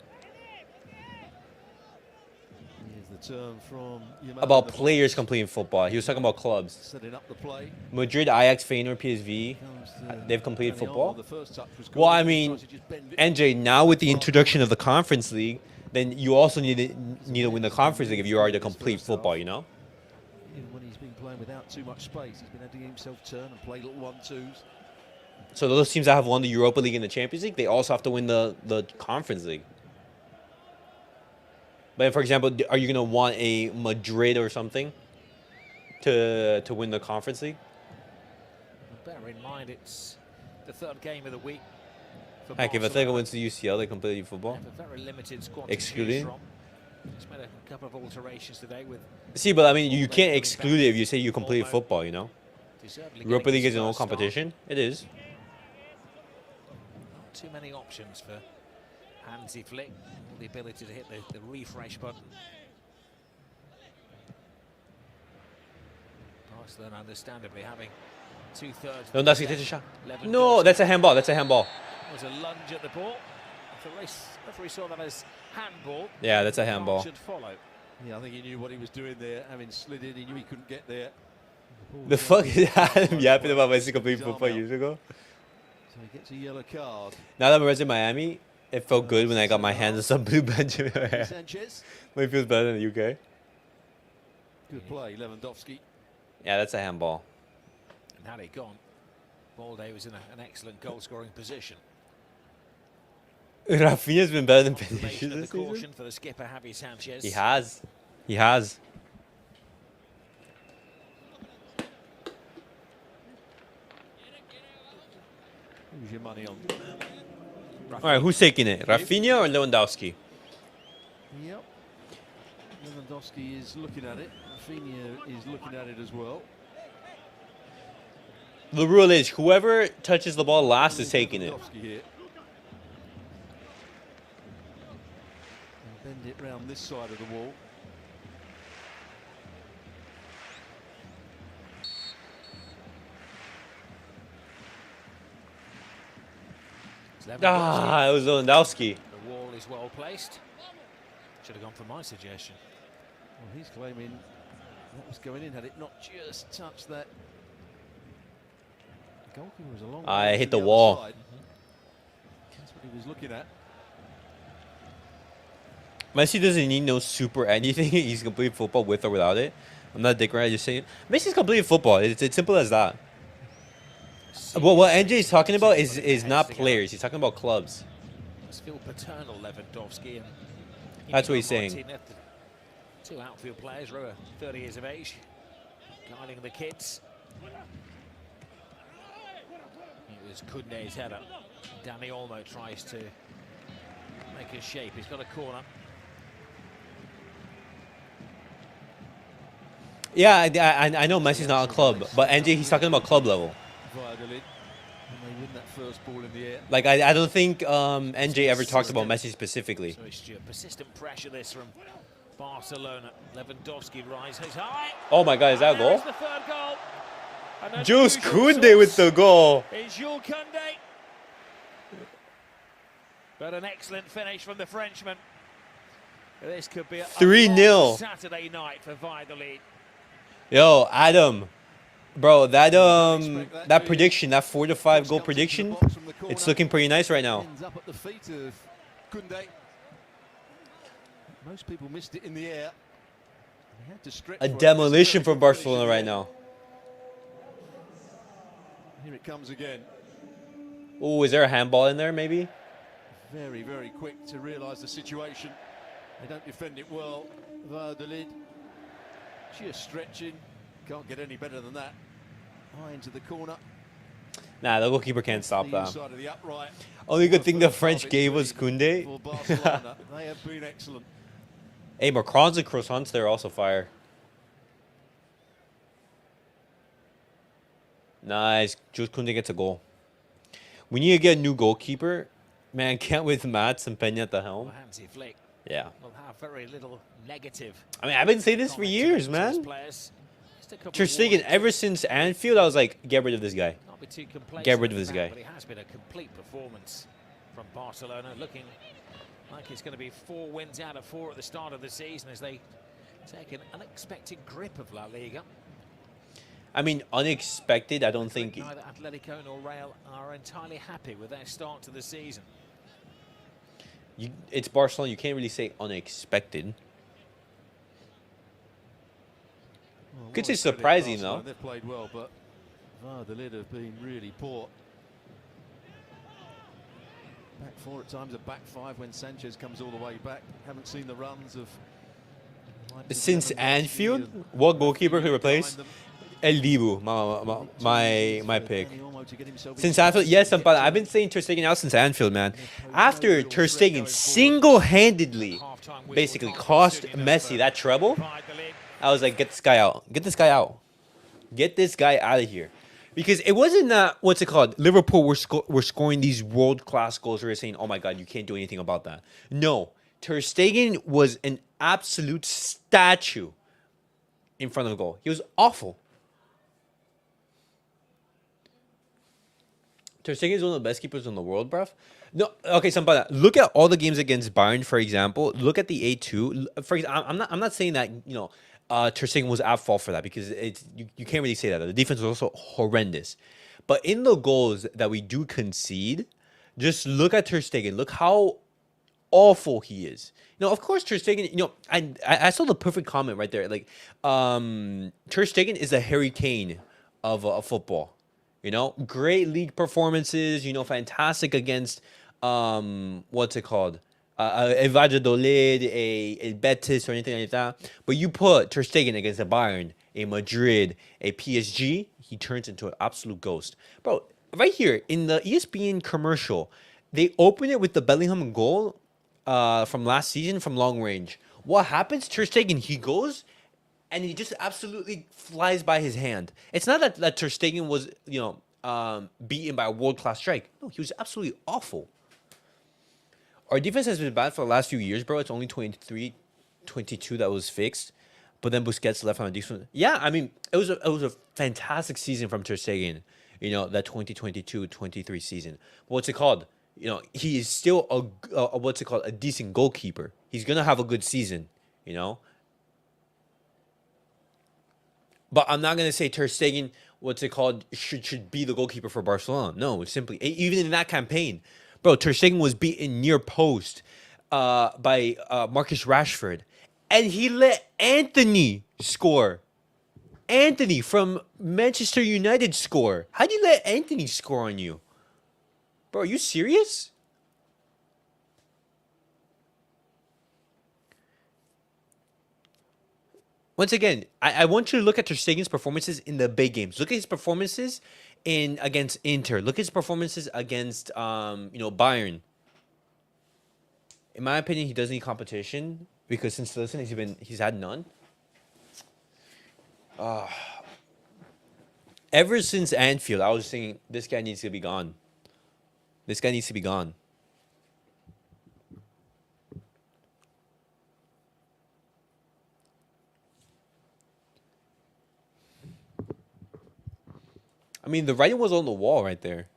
Here's the term from Yamal About in the players box, completing football. He was talking about clubs. setting up the play. Madrid, Ajax, Feyenoord, PSV. Comes to They've completed Dani football? Olmo. The first touch was Well, good. I He mean, tries to just bend it. NJ, now with the introduction of the Conference League, then you also need to win the Conference League if you are to complete football, you know? Even when he's been playing without too much space, he's been able to get himself turn and play little 1-2s. So those teams that have won the Europa League and the Champions League, they also have to win the Conference League. But for example, are you going to want a Madrid or something to win the Conference League? Bear in mind, it's the third game of the week. For Heck, if Atletico wins the UCL, they completely football. They have a very limited squad Excluding? to choose from. Just made a couple of alterations today with See, but I mean, you can't exclude it if you say you complete football, you know? deservedly Europa getting League his is an old first start. competition. It is. Not too many options for Hansi Flick. The ability to hit the refresh button. Barcelona, understandably, having 2/3. Lewandowski takes a shot. No, that's a handball. That's a handball. Was a lunge at the ball. The referee saw that as handball. Yeah, that's a handball. Should follow. Yeah, I think he knew what he was doing there. Having slid in, he knew he couldn't get there. The fuck is Adam yapping about Messi completing football years ago? So he gets a yellow card. Now that I'm in Miami, it felt good when I got my hands on some blue Benjamin. Sanchez. It feels better than the UK. Good play, Lewandowski. Yeah, that's a handball. And had he gone, Balde was in an excellent goal-scoring position. Rafinha's been better than Confirmation Vinicius of this the season. caution for the skipper, Javi Sanchez. He has. He has. Who's your money on? All right, who's taking it? Rafinha or Lewandowski? Yep. Lewandowski is looking at it. Rafinha is looking at it as well. The rule is whoever touches the ball last is taking it. Lewandowski here. And bend it round this side of the wall. Ah, it was Lewandowski. The wall is well placed. Should have gone for my suggestion. Well, he's claiming that was going in had it not just touched that. The goalkeeper was a long way I to hit the other wall. side. That's what he was looking at. Messi doesn't need no super anything. He's complete football with or without it. I'm not a dick right, just saying. Messi's complete football. It's simple as that. Well, what NJ is talking about is not players. He's talking about clubs. Must feel paternal, Lewandowski. And That's what he's saying. Martinez, the two outfield players, over 30 years of age, guiding the kids. It was Koundé's header. Danny Olmo tries to make his shape. He's got a corner. Yeah, I know Messi's not a club, but NJ, he's talking about club level. Valladolid, and they win that first ball in the air. Like, I don't think NJ ever talked about Messi specifically. So it's persistent pressure this from Barcelona. Lewandowski rises high. Oh my God, is that a goal? There's the third goal. An Jules unusual Koundé with the goal. It's Jules Koundé. But an excellent finish from the Frenchman. This could be a 3-0 Saturday night for Valladolid. Yo, Adam, bro, that prediction, that 4 to 5 goal prediction, it's looking pretty nice right now. Ends up at the feet of Koundé. Most people missed it in the air. He had to stretch A for it. demolition from Very good Barcelona finish right in the now. air. Here it comes again. Oh, is there a handball in there maybe? Very, very quick to realise the situation. They don't defend it well. Valladolid just stretching. Can't get any better than that. High into the corner. Nah, the goalkeeper can't stop The that. inside of the upright. Only good thing the French gave was Koundé. For Barcelona. They have been excellent. Hey, Macron's and croissants there also fire. Nice. Jules Koundé gets a goal. We need to get a new goalkeeper. Man, can't with Mats and Peña at the helm. Well, Hansi Flick Yeah. will have very little negative. I mean, I've been saying this for comment years, to his man. players. Just a couple Ter of Stegen, warnings. ever since Anfield, I was like, get rid of this guy. Not be too complacent Get rid of with this that, guy. But it has been a complete performance from Barcelona, looking like it's going to be 4 wins out of 4 at the start of the season as they take an unexpected grip of La Liga. I mean, unexpected, I don't think. Neither Atletico nor Real are entirely happy with their start to the season. It's Barcelona. You can't really say unexpected. Well, Could what say a credit surprising, Barcelona. though. They've played well, but Valladolid have been really poor. Back 4 at times, a back 5 when Sanchez comes all the way back. Haven't seen the runs of Since Lewandowski Anfield, and what goalkeeper could replace? behind them. El Dibu, my pick. Since Anfield, yes, but I've been saying Ter Stegen out since Anfield, man. After Ter Stegen single-handedly, basically cost Messi that treble, I was like, get this guy out, get this guy out, get this guy out of here, because it wasn't that what's it called? Liverpool were scoring these world-class goals. Where you're saying, oh my God, you can't do anything about that. No, Ter Stegen was an absolute statue in front of the goal. He was awful. Ter Stegen is one of the best keepers in the world, bruv. No, okay, somebody look at all the games against Bayern, for example. Look at the A2. For example, I'm not saying that Ter Stegen was at fault for that, because you can't really say that. The defense was also horrendous. But in the goals that we do concede, just look at Ter Stegen. Look how awful he is. Of course, Ter Stegen. I saw the perfect comment right there. Like, Ter Stegen is the Harry Kane of football. Great league performances. Fantastic against what's it called? A Valladolid, a Betis, or anything like that. But you put Ter Stegen against a Bayern, a Madrid, a PSG, he turns into an absolute ghost, bro. Right here in the ESPN commercial, they open it with the Bellingham goal from last season from long range. What happens? Ter Stegen, he goes and he just absolutely flies by his hand. It's not that Ter Stegen was, beaten by a world-class strike. No, he was absolutely awful. Our defense has been bad for the last few years, bro. It's only 23, 22 that was fixed. But then Busquets left on a decent... Yeah, I mean, it was a fantastic season from Ter Stegen, that 2022-23 season. But what's it called? He is still a decent goalkeeper. He's going to have a good season, But I'm not going to say Ter Stegen, should be the goalkeeper for Barcelona. No, simply, even in that campaign, bro, Ter Stegen was beaten near post by Marcus Rashford. And he let Anthony score. Anthony from Manchester United score. How do you let Anthony score on you? Bro, are you serious? Once again, I want you to look at Ter Stegen's performances in the big games. Look at his performances against Inter. Look at his performances against Bayern. In my opinion, he doesn't need competition, because since listen, he's had none. Ever since Anfield, I was thinking this guy needs to be gone. This guy needs to be gone. I mean, the writing was on the wall right there.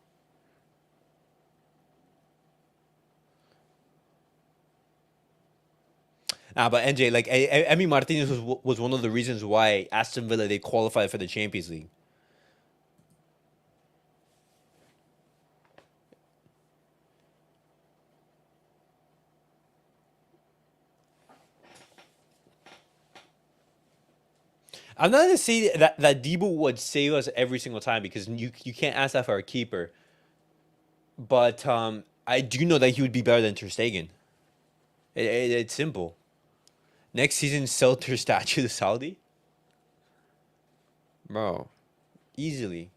But NJ, like, Emi Martinez was one of the reasons why Aston Villa, they qualified for the Champions League. I'm not going to say that Debo would save us every single time, because you can't ask that for a keeper. But I do know that he would be better than Ter Stegen. It's simple. Next season, sell their statue to Saudi? Bro, easily.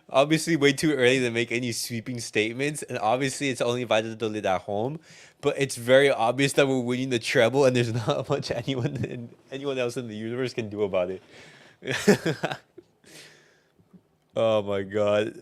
Obviously, way too early to make any sweeping statements, and obviously, it's only Valladolid at home. But it's very obvious that we're winning the treble, and there's not much anyone else in the universe can do about it. Oh my God.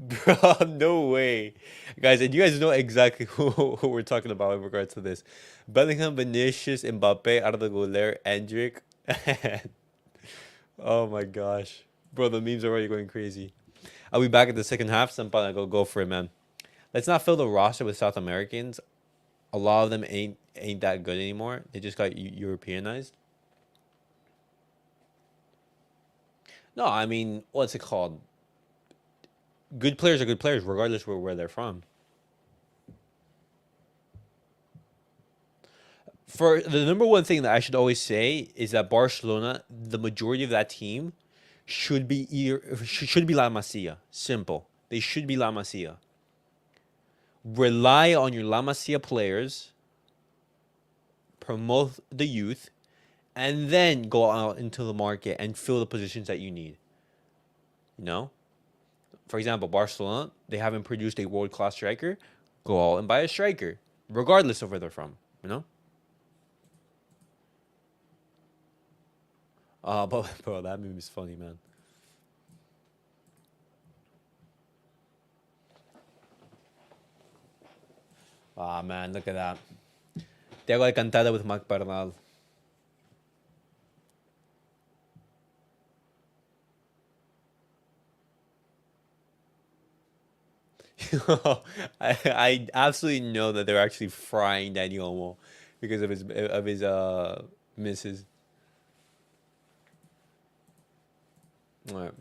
Bro, no way. Guys, and you guys know exactly who we're talking about in regards to this. Bellingham, Vinicius, Mbappe, Arda Güler, Endrick. Oh my gosh. Bro, the memes are already going crazy. I'll be back at the second half. Somebody go for it, man. Let's not fill the roster with South Americans. A lot of them ain't that good anymore. They just got Europeanized. No, I mean, what's it called? Good players are good players, regardless of where they're from. For the number one thing that I should always say is that Barcelona, the majority of that team, should be La Masia. Simple. They should be La Masia. Rely on your La Masia players, promote the youth, and then go out into the market and fill the positions that you need. You know? For example, Barcelona, they haven't produced a world-class striker. Go out and buy a striker, regardless of where they're from. You know? But bro, that meme is funny, man. Ah, man, look at that. Diego Alcantara with Marc Bernal. I absolutely know that they're actually frying Dani Olmo because of his misses. All right.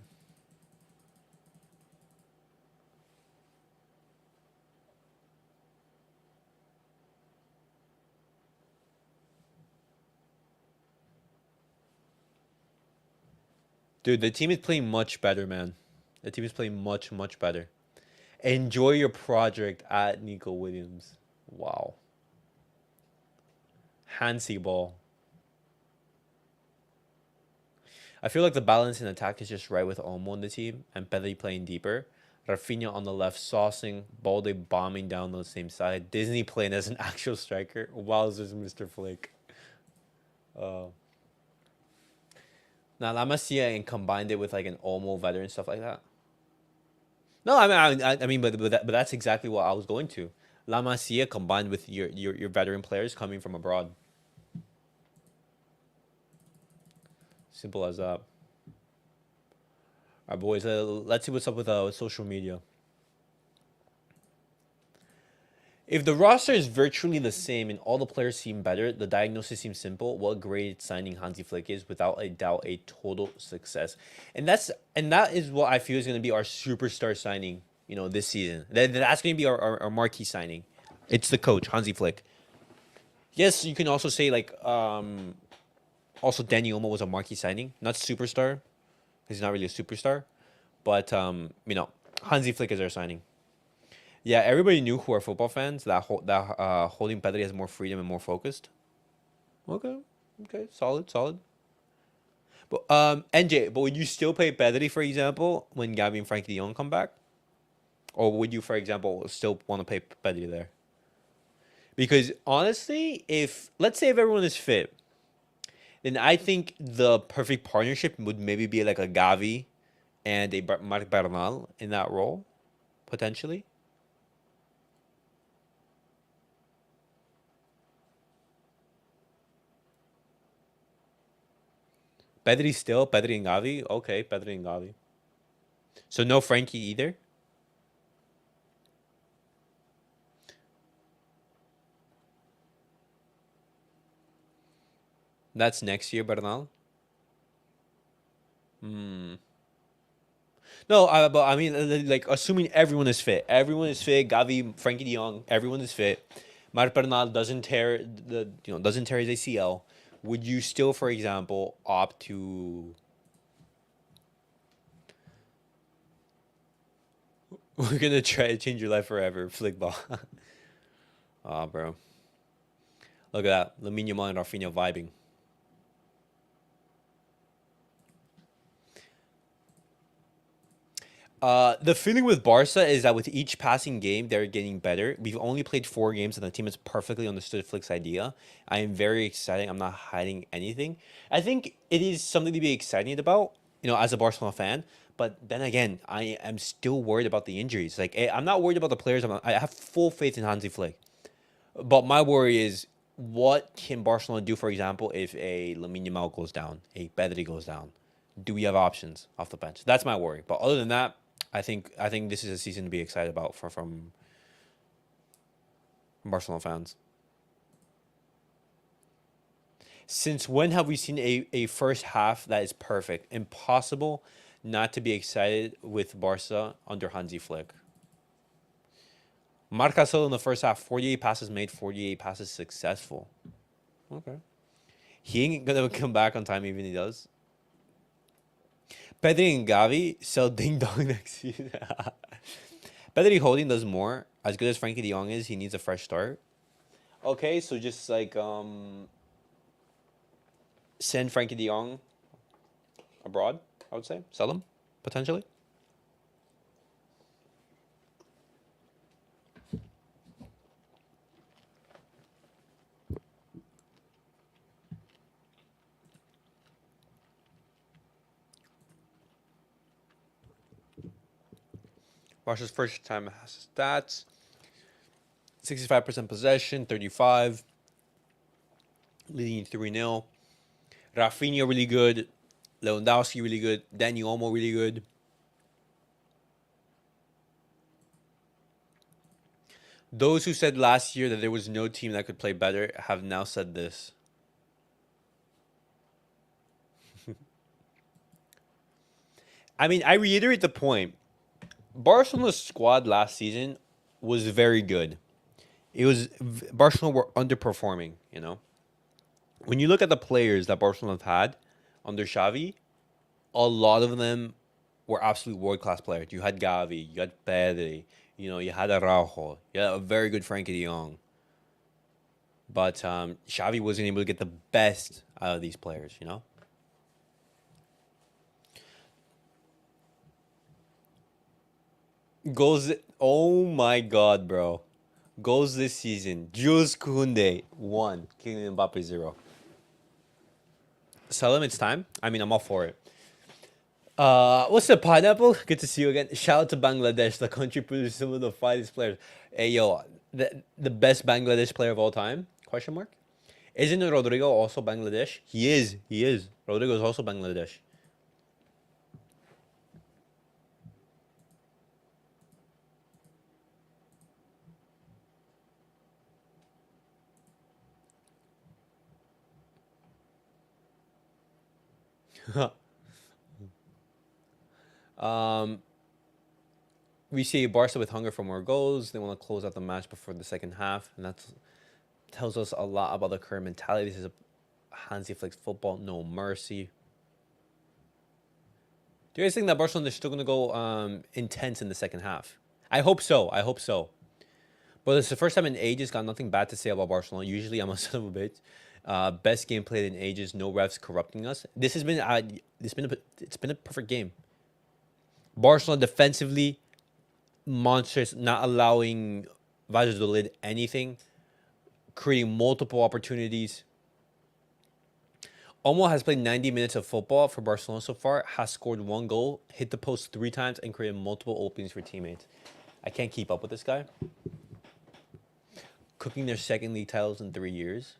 Dude, the team is playing much better, man. The team is playing much, much better. Enjoy your project at Nico Williams. Wow. Handsy ball. I feel like the balance in attack is just right with Olmo on the team and Pedri playing deeper. Rafinha on the left saucing, Balde bombing down the same side. Disney playing as an actual striker. Wowzers, Mr. Flick. Now, La Masia and combined it with like an Olmo veteran stuff like that. No, but that's exactly what I was going to. La Masia combined with your veteran players coming from abroad. Simple as that. All right, boys. Let's see what's up with social media. If the roster is virtually the same and all the players seem better, the diagnosis seems simple. What great signing Hansi Flick is, without a doubt, a total success. And that is what I feel is going to be our superstar signing, this season. That's going to be our marquee signing. It's the coach, Hansi Flick. Yes, you can also say also Dani Olmo was a marquee signing, not superstar. He's not really a superstar, but Hansi Flick is our signing. Yeah, everybody knew who are football fans that holding Pedri has more freedom and more focused. Okay, solid. But NJ, but would you still play Pedri, for example, when Gavi and Frankie de Jong come back, or would you, for example, still want to play Pedri there? Because honestly, let's say if everyone is fit, then I think the perfect partnership would maybe be like a Gavi and a Marc Bernal in that role, potentially. Pedri and Gavi? Okay, Pedri and Gavi. So no Frankie either? That's next year, Bernal? No, but I mean, like, assuming everyone is fit. Everyone is fit. Gavi, Frankie de Jong, everyone is fit. Marc Bernal doesn't tear his ACL. Would you still, for example, opt to... We're gonna try to change your life forever, flick ball. Aw, bro. Look at that. Lamine Yamal and Rafinha vibing. The feeling with Barca is that with each passing game, they're getting better. We've only played 4 games, and the team has perfectly understood Flick's idea. I am very excited. I'm not hiding anything. I think it is something to be excited about, as a Barcelona fan. But then again, I am still worried about the injuries. Like, I'm not worried about the players. I have full faith in Hansi Flick. But my worry is, what can Barcelona do, for example, if a Lamine Yamal goes down, a Pedri goes down? Do we have options off the bench? That's my worry. But other than that, I think this is a season to be excited about from Barcelona fans. Since when have we seen a first half that is perfect? Impossible not to be excited with Barca under Hansi Flick. Marc Gasol in the first half, 48 passes made, 48 passes successful. Okay. He ain't gonna come back on time even if he does. Pedri and Gavi sell ding dong next season. Pedri Holding does more. As good as Frankie de Jong is, he needs a fresh start. Okay, so just like send Frankie de Jong abroad, I would say. Sell him, potentially. Barca's first time stats. 65% possession, 35. Leading 3-0. Rafinha really good. Lewandowski really good. Dani Olmo really good. Those who said last year that there was no team that could play better have now said this. I mean, I reiterate the point. Barcelona's squad last season was very good. Barcelona were underperforming, you know. When you look at the players that Barcelona have had under Xavi, a lot of them were absolute world-class players. You had Gavi, you had Pedri, you had Araujo, you had a very good Frankie de Jong. But Xavi wasn't able to get the best out of these players, you know? Goals, oh my God, bro. Goals this season. Jules Koundé, 1. Kylian Mbappe, 0. Sell him, it's time. I mean, I'm all for it. What's up, Pineapple? Good to see you again. Shout out to Bangladesh, the country produces some of the finest players. Hey, yo, the best Bangladesh player of all time? Question mark. Isn't Rodrigo also Bangladesh? He is. Rodrigo is also Bangladesh. We see Barca with hunger for more goals. They want to close out the match before the second half, and that tells us a lot about the current mentality. This is a Hansi Flick's football, no mercy. Do you guys think that Barcelona is still going to go intense in the second half? I hope so. But it's the first time in ages. Got nothing bad to say about Barcelona. Usually I'm a son of a bitch. Best game played in ages. No refs corrupting us. It's been a perfect game. Barcelona defensively monsters, not allowing Valladolid anything, creating multiple opportunities. Olmo has played 90 minutes of football for Barcelona so far, has scored 1 goal, hit the post 3 times, and created multiple openings for teammates. I can't keep up with this guy. Cooking their second league titles in 3 years.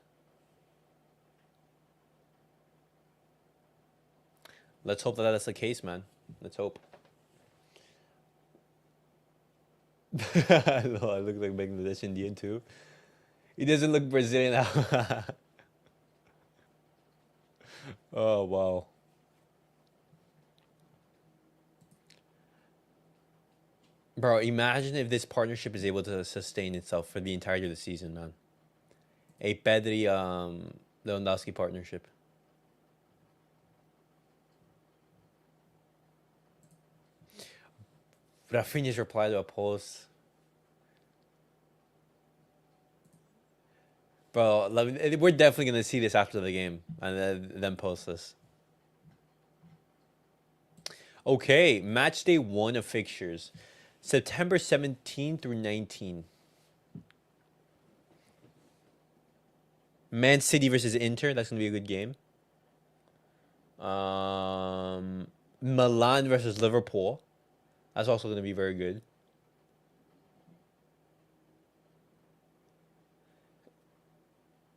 Let's hope that that's the case, man. Let's hope. I look like Bangladesh Indian too. He doesn't look Brazilian now. Oh, wow. Bro, imagine if this partnership is able to sustain itself for the entirety of the season, man. A Pedri Lewandowski partnership. Rafinha's reply to a post. Bro, we're definitely going to see this after the game and then post this. Okay, match day 1 of fixtures. September 17 through 19. Man City versus Inter. That's going to be a good game. Milan versus Liverpool. That's also going to be very good.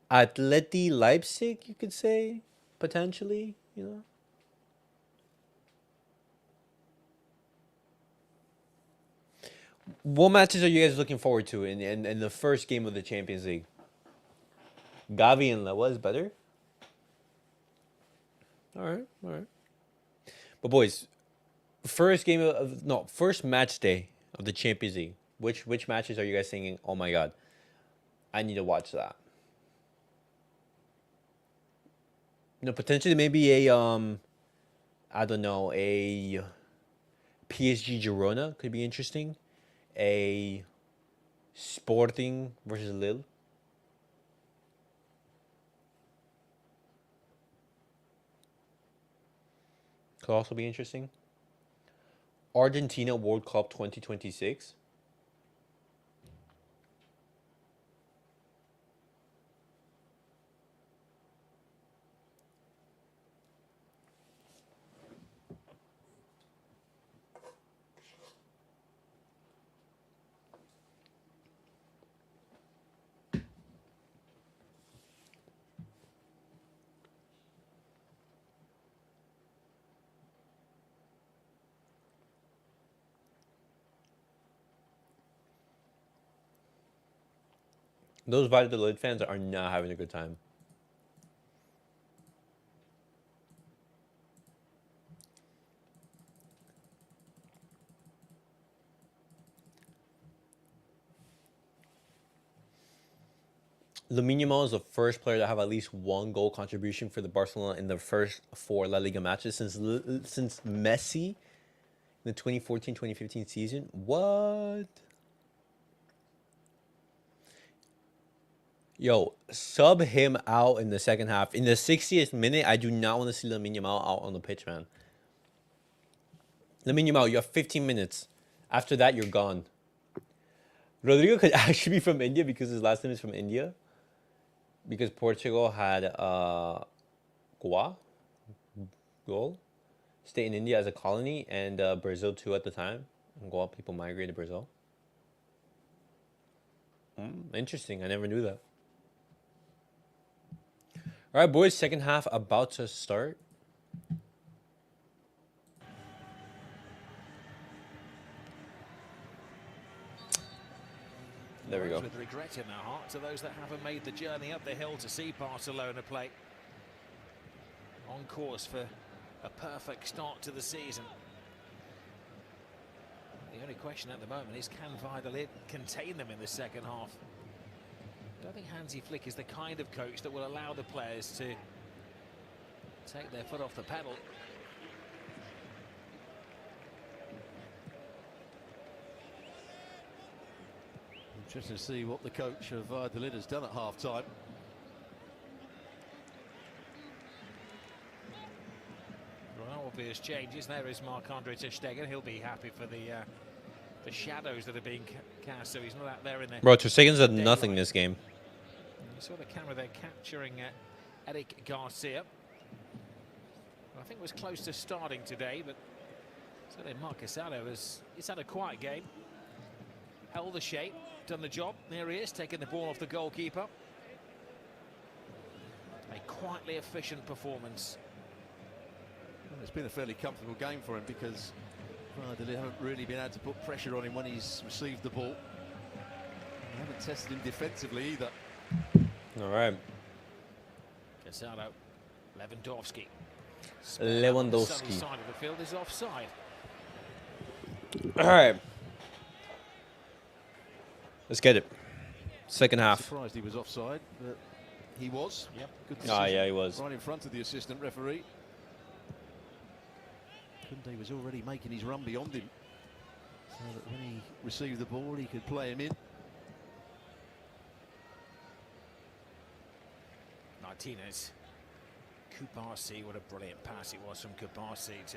Atleti Leipzig, you could say, potentially, What matches are you guys looking forward to in the first game of the Champions League? Gavi and Lewa is better? All right. But boys, first match day of the Champions League. Which matches are you guys thinking, oh my God, I need to watch that? Potentially maybe a I don't know, a PSG Girona could be interesting. A Sporting versus Lille. Could also be interesting. Argentina World Cup 2026. Those Valladolid fans are not having a good time. Lamine Yamal is the first player to have at least one goal contribution for the Barcelona in the first 4 La Liga matches since Messi in the 2014-2015 season. What? Yo, sub him out in the second half. In the 60th minute, I do not want to see Lamine Yamal out on the pitch, man. Lamine Yamal, you have 15 minutes. After that, you're gone. Rodrigo could actually be from India because his last name is from India. Because Portugal had Goa, stayed in India as a colony, and Brazil too at the time. Goa people migrated to Brazil. Interesting. I never knew that. All right, boys. Second half about to start. There we go. With regret in their heart to those that haven't made the journey up the hill to see Barcelona play. On course for a perfect start to the season. The only question at the moment is, can Valladolid contain them in the second half? I don't think Hansi Flick is the kind of coach that will allow the players to take their foot off the pedal. Interesting to see what the coach of Valladolid has done at half-time. Well, obvious changes. There is Marc-Andre ter Stegen. He'll be happy for the shadows that are being cast, so he's not out there in the... Bro, ter Stegen's done nothing this game. You saw the camera there capturing Eric Garcia. I think it was close to starting today, but certainly Marc Casado he's had a quiet game. Held the shape, done the job. There he is, taking the ball off the goalkeeper. A quietly efficient performance. Well, it's been a fairly comfortable game for him because they haven't really been able to put pressure on him when he's received the ball. They haven't tested him defensively either. All right. Casado, Lewandowski. Lewandowski. The side of the field is offside. All right. Let's get it. Second half. Surprised he was offside, but he was. Yep. Good decision. Yeah, he was. Right in front of the assistant referee. Kunde was already making his run beyond him, so that when he received the ball, he could play him in. Martinez. Kubarsi, what a brilliant pass it was from Kubarsi to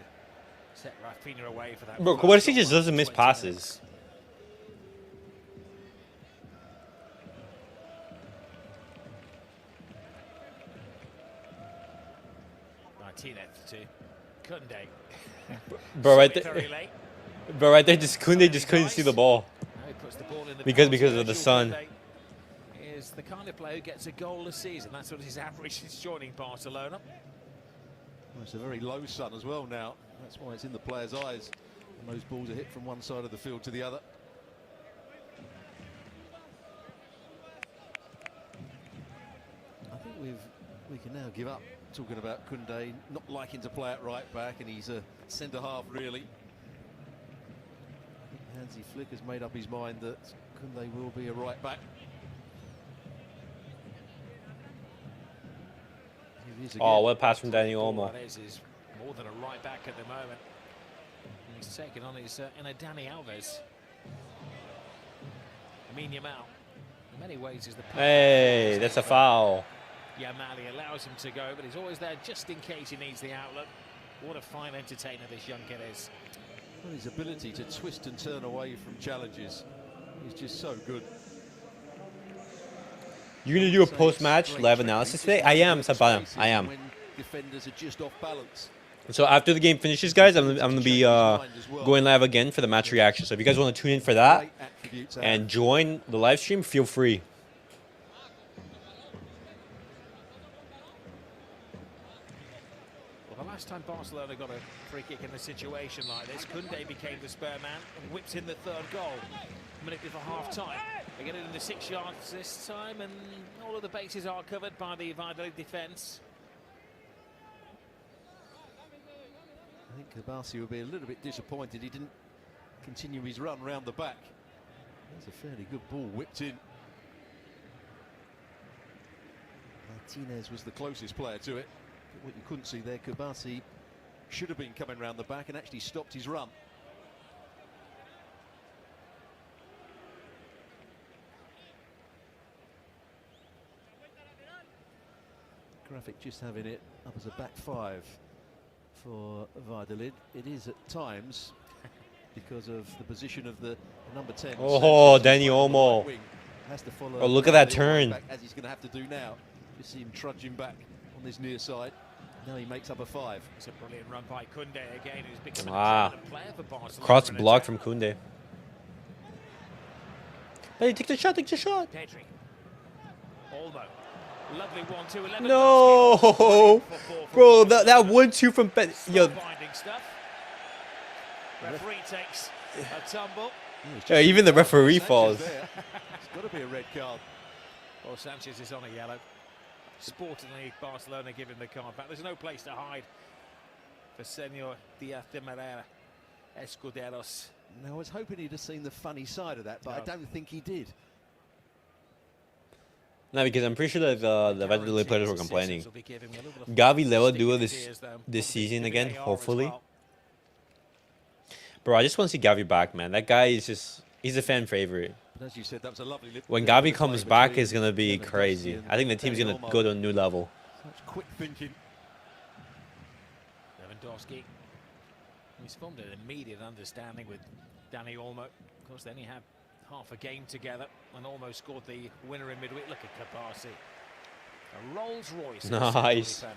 set Rafinha away for that. Bro, Kubarsi just doesn't miss passes. Martinez to Kunde. Bro, right there. Bro, right there, Kunde just couldn't see the ball. Because of the sun. Is the kind of player who gets a goal a season. That's what his average is joining Barcelona. Well, it's a very low sun as well now. That's why it's in the players' eyes. And those balls are hit from one side of the field to the other. I think we can now give up talking about Kunde not liking to play at right back, and he's a centre half really. I think Hansi Flick has made up his mind that Kunde will be a right back. It is Oh, again. what a pass from Dani Olmo. Suarez is more than a right back at the moment. And he's taken on his inner Dani Alves. Lamine Yamal, in many ways, is the Hey, that's a foul. Yamal. He allows him to go, but he's always there just in case he needs the outlet. What a fine entertainer this young kid is. Well, his ability to twist and turn away from challenges is just so good. You're going to do a post-match live analysis today? I am, Sabana. I am. When defenders are just off balance. So after the game finishes, guys, I'm going to be going live again for the match reaction. So if you guys want to tune in for that and join the live stream, feel free. Well, the last time Barcelona got a free kick in a situation like this, Koundé became the spare man and whips in the third goal. A minute before half-time. They get it in the 6 yards this time, and all of the bases are covered by the Valladolid defence. I think Kabasi will be a little bit disappointed he didn't continue his run round the back. That's a fairly good ball whipped in. Martinez was the closest player to it. But what you couldn't see there, Kabasi should have been coming round the back and actually stopped his run. Graphic just having it up as a back five for Valladolid. It is at times because of the position of the number 10. Oh, Dani Olmo. Has to follow. Oh, look at that turn. As he's going to have to do now. Just see him trudging back on this near side. Now he makes up a 5. It's a brilliant run by Koundé again, who's become Ah. a player for Barcelona. Cross in block attack. from Koundé. Hey, take the shot, take the shot. Pedri. Olmo. Lovely 1-2. 11 No, bro, that 1-2 from yo. Binding stuff. Referee takes a tumble. Even the referee Sanchez falls. there. It's got to be a red card. Well, Sanchez is on a yellow. Sportingly, Barcelona give him the card back. There's no place to hide for Senor Díaz de Moreira Escuderos. Now, I was hoping he'd have seen the funny side of that, but I No. don't think he did. No, because I'm pretty sure that the Valladolid players were complaining. Will be giving a little bit of Gavi Lewa stick duo in his this ears, though. this season The again, VAR as hopefully. well. Bro, I just want to see Gavi back, man. That guy is he's a fan favorite. But as you said, that was a lovely When little Gavi play comes back, between it's gonna be Lewandowski crazy. and I think the team's Dani gonna Olmo. go to a new level. Such quick thinking. Lewandowski. He's formed an immediate understanding with Dani Olmo. Of course, then he had half a game together and almost scored the winner in midweek. Look at Kabasi. A Rolls Royce. Nice. Well,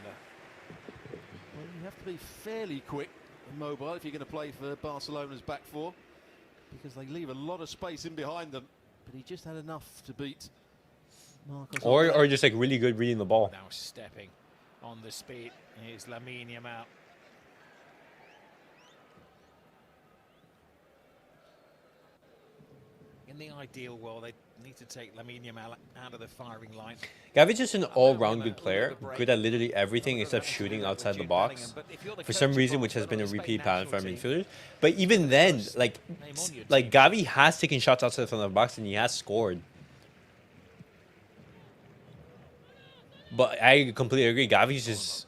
you have to be fairly quick and mobile if you're going to play for Barcelona's back four, because they leave a lot of space in behind them. But he just had enough to beat Marcos. Or just like really good reading the ball. Now stepping on the speed. Here's Lamine Yamal. In the ideal world, they need to take Lamine Yamal out of the firing line. Gavi's just an all-round good player, good at literally everything except shooting outside the box. For some reason, which has been a repeat pattern for our midfielders. But even then, like Gavi has taken shots outside from the box and he has scored. But I completely agree. Gavi's just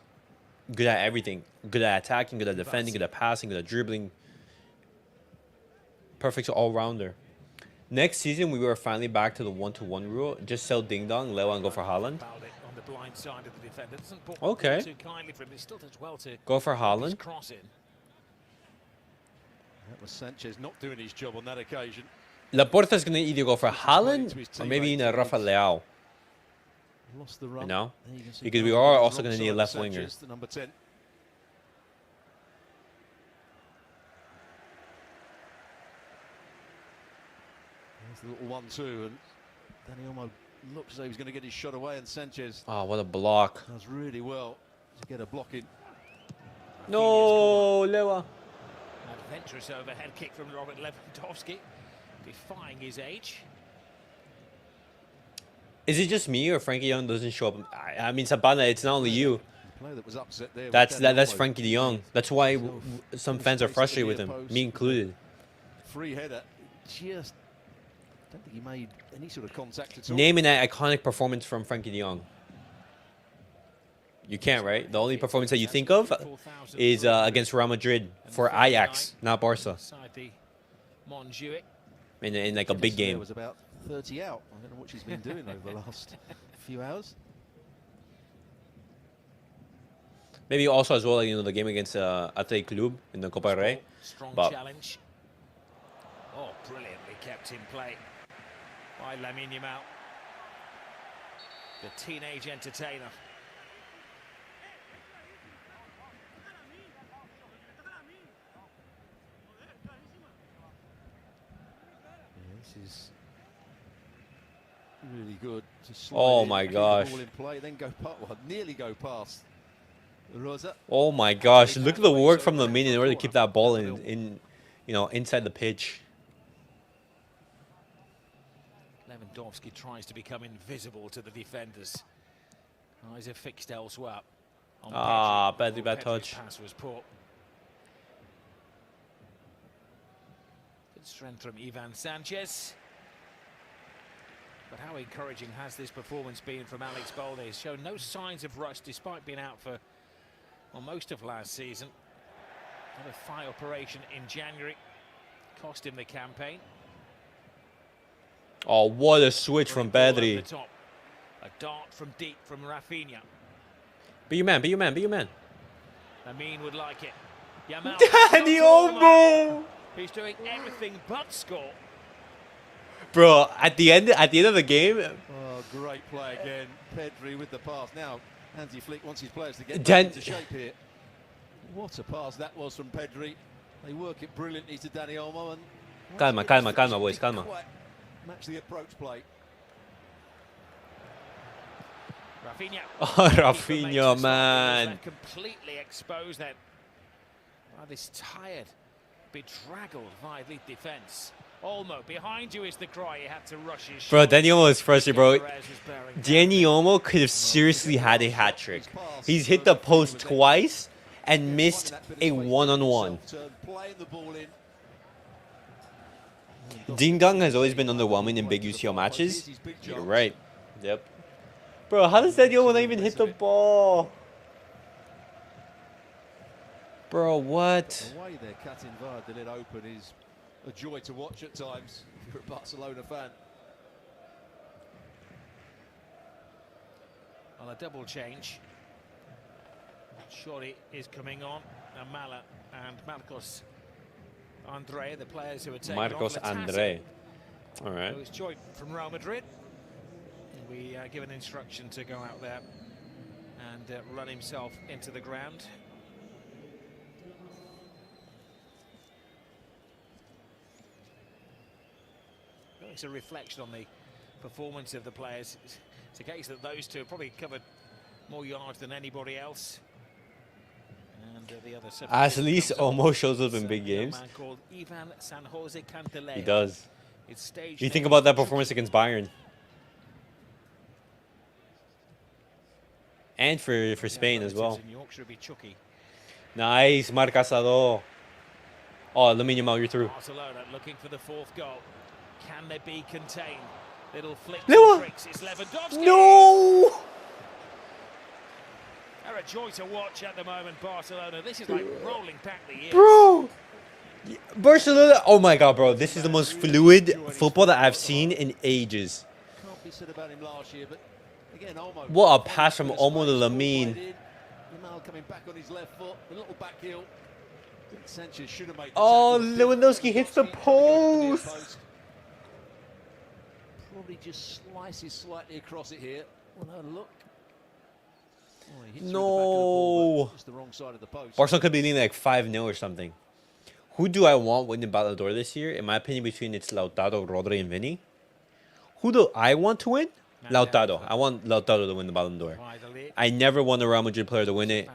good at everything. Good at attacking, good at defending, good at passing, good at dribbling. Perfect all-rounder. Next season, we were finally back to the 1-to-1 rule. Just sell Ding Dong, Lewa, and go for Haaland. On the blind side of the defender. Doesn't put Okay. too kindly for him. He still does well to Go for his Haaland. cross in. That was Sanchez not doing his job on that occasion. Laporta's going to either go for Haaland or maybe in a Rafa Leao. Lost the run. You know? There you can see Because we Gavi are on also the gonna wrong need a side of left winger. Sanchez, the number 10. There's the little 1-2, and Dani Olmo looks as though he's going to get his shot away, and Sanchez Oh, what a block. does really well to get a block in. No, Lewa. Adventurous overhead kick from Robert Lewandowski, defying his age. Is it just me or Frankie Young doesn't show up? I mean, Sabana, it's not only you. The player that was upset there was That's Dani that's Olmo. Frankie de Jong. That's why some fans are frustrated with him, me included. Free header, just don't think he made any sort of contact at all. Name an iconic performance from Frankie de Jong. You can't, right? The only performance that you think of is against Real Madrid for Ajax, not Barca. In like a big game. Was about 30 out. I don't know what she's been doing over the last few hours. Maybe also as well, you know, the game against Athletic Club in the Copa del Rey. Strong But challenge. Oh, brilliantly kept in play by Lamine Yamal, the teenage entertainer. This is really good. Oh my gosh. Ball in play, then go nearly go past Rosa. oh my gosh, look at the work from Lamine in order to keep that ball in you know, inside the pitch. Lewandowski tries to become invisible to the defenders. Eyes are fixed elsewhere. Pedri, bad Pedri's touch. pass was poor. Good strength from Ivan Sanchez. But how encouraging has this performance been from Alex Bolde? He's shown no signs of rust despite being out for most of last season. Had a thigh operation in January, cost him the campaign. Oh, what a switch from Pedri. A dart from deep from Rafinha. Be your man, be your man, be your man. Amin would like it. Yamal. Danny Olmo! He's doing everything but score. Bro, at the end of the game, Oh, great play again. Pedri with the pass. Now, Hansi Flick wants his players to get Dan- into shape here. What a pass that was from Pedri. They work it brilliantly to Dani Olmo. And Calma, calma, calma, boys, calma. Match the approach play. Rafinha. Oh, Rafinha, man. Completely exposed then by this tired, bedraggled Valladolid defence. Olmo, behind you is the cry. He had to rush his shot. Bro, Danny Olmo is frustrated, bro. Danny Olmo could have seriously had a hat trick. He's hit the post twice and missed a one-on-one. Ding Dong has always been underwhelming in big UCL matches. You're right. Yep. Bro, how does Danny Olmo not even hit the ball? Bro, what? The way they're cutting Valladolid open is a joy to watch at times if you're a Barcelona fan. On a double change. Shorty is coming on. Amala and Marcos Andre, the players who are taking Marcos on Andre. All right. Who is joined from Real Madrid. We give an instruction to go out there and run himself into the ground. It's a reflection on the performance of the players. It's a case that those two have probably covered more yards than anybody else. And the other At least almost shows up in big games. Man called Ivan San Jose Canteleo. He does. It's staged. You think about that performance against Bayern. And for Spain as well. Nice, Marcasado. Oh, Lamine Yamal, you're through. Barcelona looking for the fourth goal. Can they be contained? Little flicks No. and tricks. It's Lewandowski. No! They're a joy to watch at the moment, Barcelona. This is like rolling back the years. Bro! Barcelona, oh my god, bro. This is the most fluid football that I've seen in ages. Can't be said about him last year, but again, Olmo. What a pass from Olmo to Lamine. Yamal coming back on his left foot, a little back heel. Sanchez should have made the Oh, tackle. Lewandowski hits the post. Probably just slices slightly across it here. We'll have a look. Oh, he hits through the back of the No. ball, but just the wrong side of the post. Barcelona could be leading like 5-0 or something. Who do I want winning Ballon d'Or this year? In my opinion, between it's Lautaro, Rodri, and Vinny. Who do I want to win? Lautaro. I want Lautaro to win the Ballon d'Or. I never want a Real Madrid player to win it.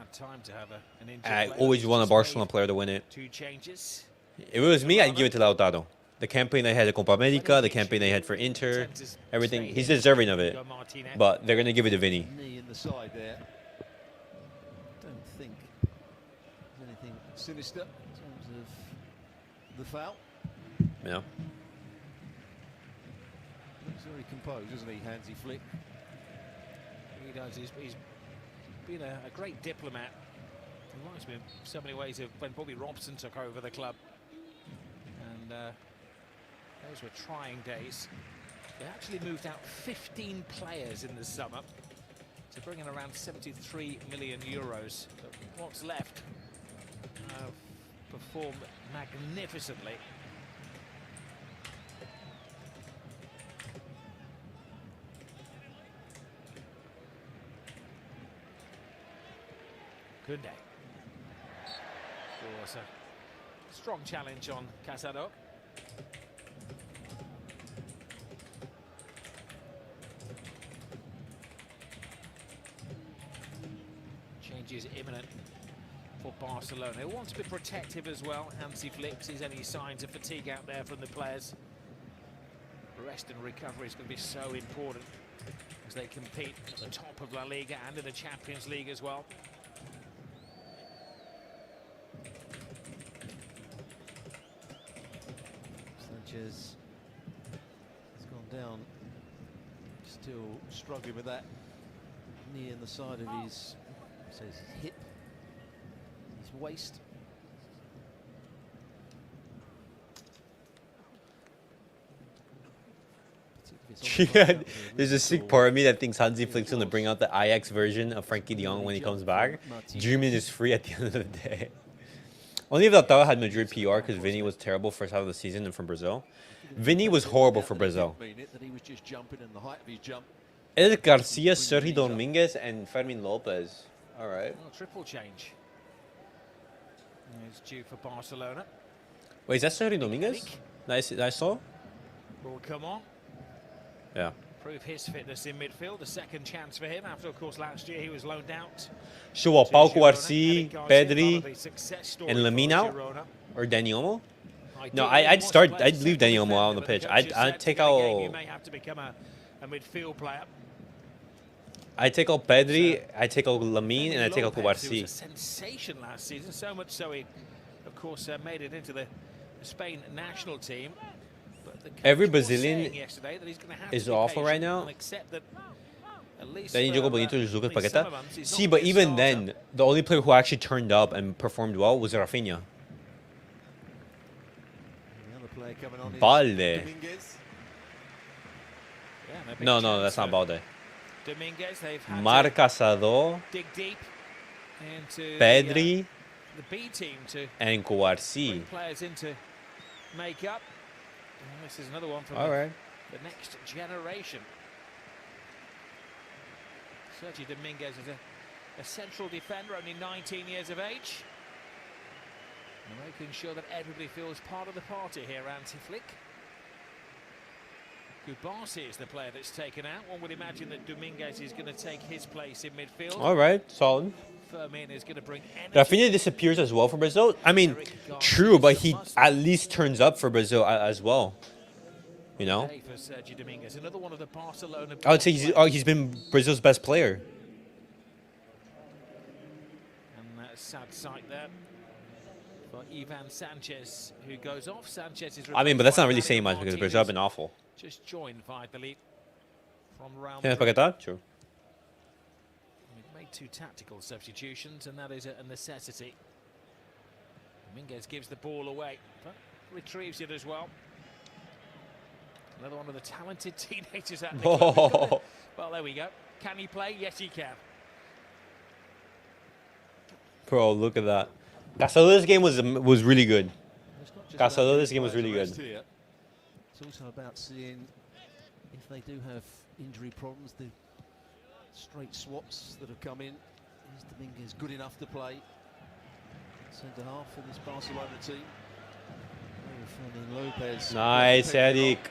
I always want a Barcelona player to win it. Two changes. If it was me, I'd give it to Lautaro. The campaign they had at Copa America, the campaign they had for Inter, everything. He's deserving of it. But they're going to give it to Vinny. Knee in the side there. Don't think there's anything sinister in terms of the foul. Yeah. Looks very composed, isn't he, Hansi Flick? He does. He's been a great diplomat. He reminds me in so many ways of when Bobby Robson took over the club. And those were trying days. They actually moved out 15 players in the summer to bring in around 73 million euros. But what's left performed magnificently. Kunde. Was a strong challenge on Casado. Change is imminent for Barcelona. They want to be protective as well. Hansi Flick sees any signs of fatigue out there from the players. Rest and recovery is going to be so important as they compete at the top of La Liga and in the Champions League as well. Sanchez has gone down, still struggling with that knee in the side of his, says his hip, his waist. Yeah, there's a sick part of me that thinks Hansi Flick's going to bring out the Ajax version of Frankie de Jong when he comes back. German is free at the end of the day. Only if Lautaro had Madrid PR because Vinny was terrible first half of the season and from Brazil. Vinny was horrible for Brazil. Eric Garcia, Sergio Dominguez, and Fermin Lopez. All right. Well, triple change is due for Barcelona. Wait, is that Sergio Dominguez? That I saw? Will come on. Yeah. Prove his fitness in midfield. A second chance for him after, of course, last year he was loaned out. So Pau Cubarsí, Pedri, and Lamine out? Or Dani Olmo? No, I'd leave Dani Olmo out on the pitch. I'd take out. You may have to become a midfield player. I'd take out Pedri, I'd take out Lamine, and I'd take out Cubarsí. He was a sensation last season, so much so he, of course, made it into the Spain national team. Every Brazilian is awful right now. Then you go Bonito and Lucas Paqueta. See, but even then, the only player who actually turned up and performed well was Rafinha. Balde. No, that's not Balde. Marc Casado, Pedri, and Cubarsí. Players into make up. And this is another one from the next generation. Sergio Dominguez is a central defender, only 19 years of age. And making sure that everybody feels part of the party here, Hansi Flick. Cubarsí is the player that's taken out. One would imagine that Dominguez is going to take his place in midfield. All right, solid. Fermin is going to bring Rafinha disappears as well for Brazil. I mean, true, but he at least turns up for Brazil as well. You know? Another one of the Barcelona. I would say he's been Brazil's best player. And that's a sad sight there for Ivan Sanchez, who goes off. Sanchez is. I mean, but that's not really saying much because Brazil have been awful. Just joined Valladolid from Real Madrid. True. We've made 2 tactical substitutions, and that is a necessity. Dominguez gives the ball away, but retrieves it as well. Another one of the talented teenagers at the club. Well, there we go. Can he play? Yes, he can. Bro, look at that. Casado's game was really good. Casado's game was really good. It's also about seeing if they do have injury problems, the straight swaps that have come in. Is Dominguez good enough to play centre half for this Barcelona team? Lopez. Nice, Eric.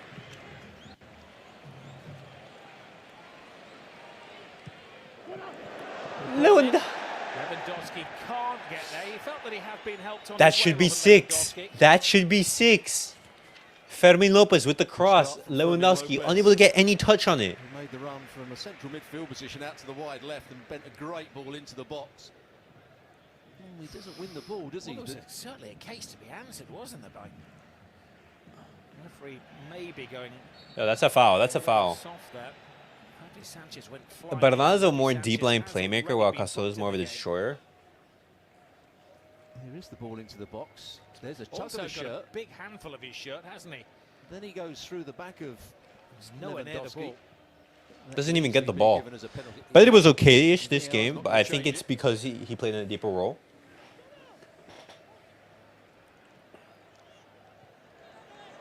Lewandowski can't get there. He felt that he had been helped on. That should be 6. That should be 6. Fermin Lopez with the cross. Lewandowski unable to get any touch on it. He made the run from a central midfield position out to the wide left and bent a great ball into the box. He doesn't win the ball, does he? Well, there was certainly a case to be answered, wasn't there, by referee maybe going. Yeah, that's a foul. That's a foul. Soft there. Paddy Sanchez went flying. Bernardo's a Paddy more Sanchez deep line has playmaker, already while been Castro is booked more of a in the game. destroyer. Here is the ball into the box. There's a tug Also of the got a shirt. big handful of his shirt, hasn't he? Then he goes through the back of He's nowhere near the Lewandowski. ball. Doesn't even get the Being ball. given as a penalty. But it was okay-ish this VAR is game, not but gonna I think change it's it. because he played in a deeper role.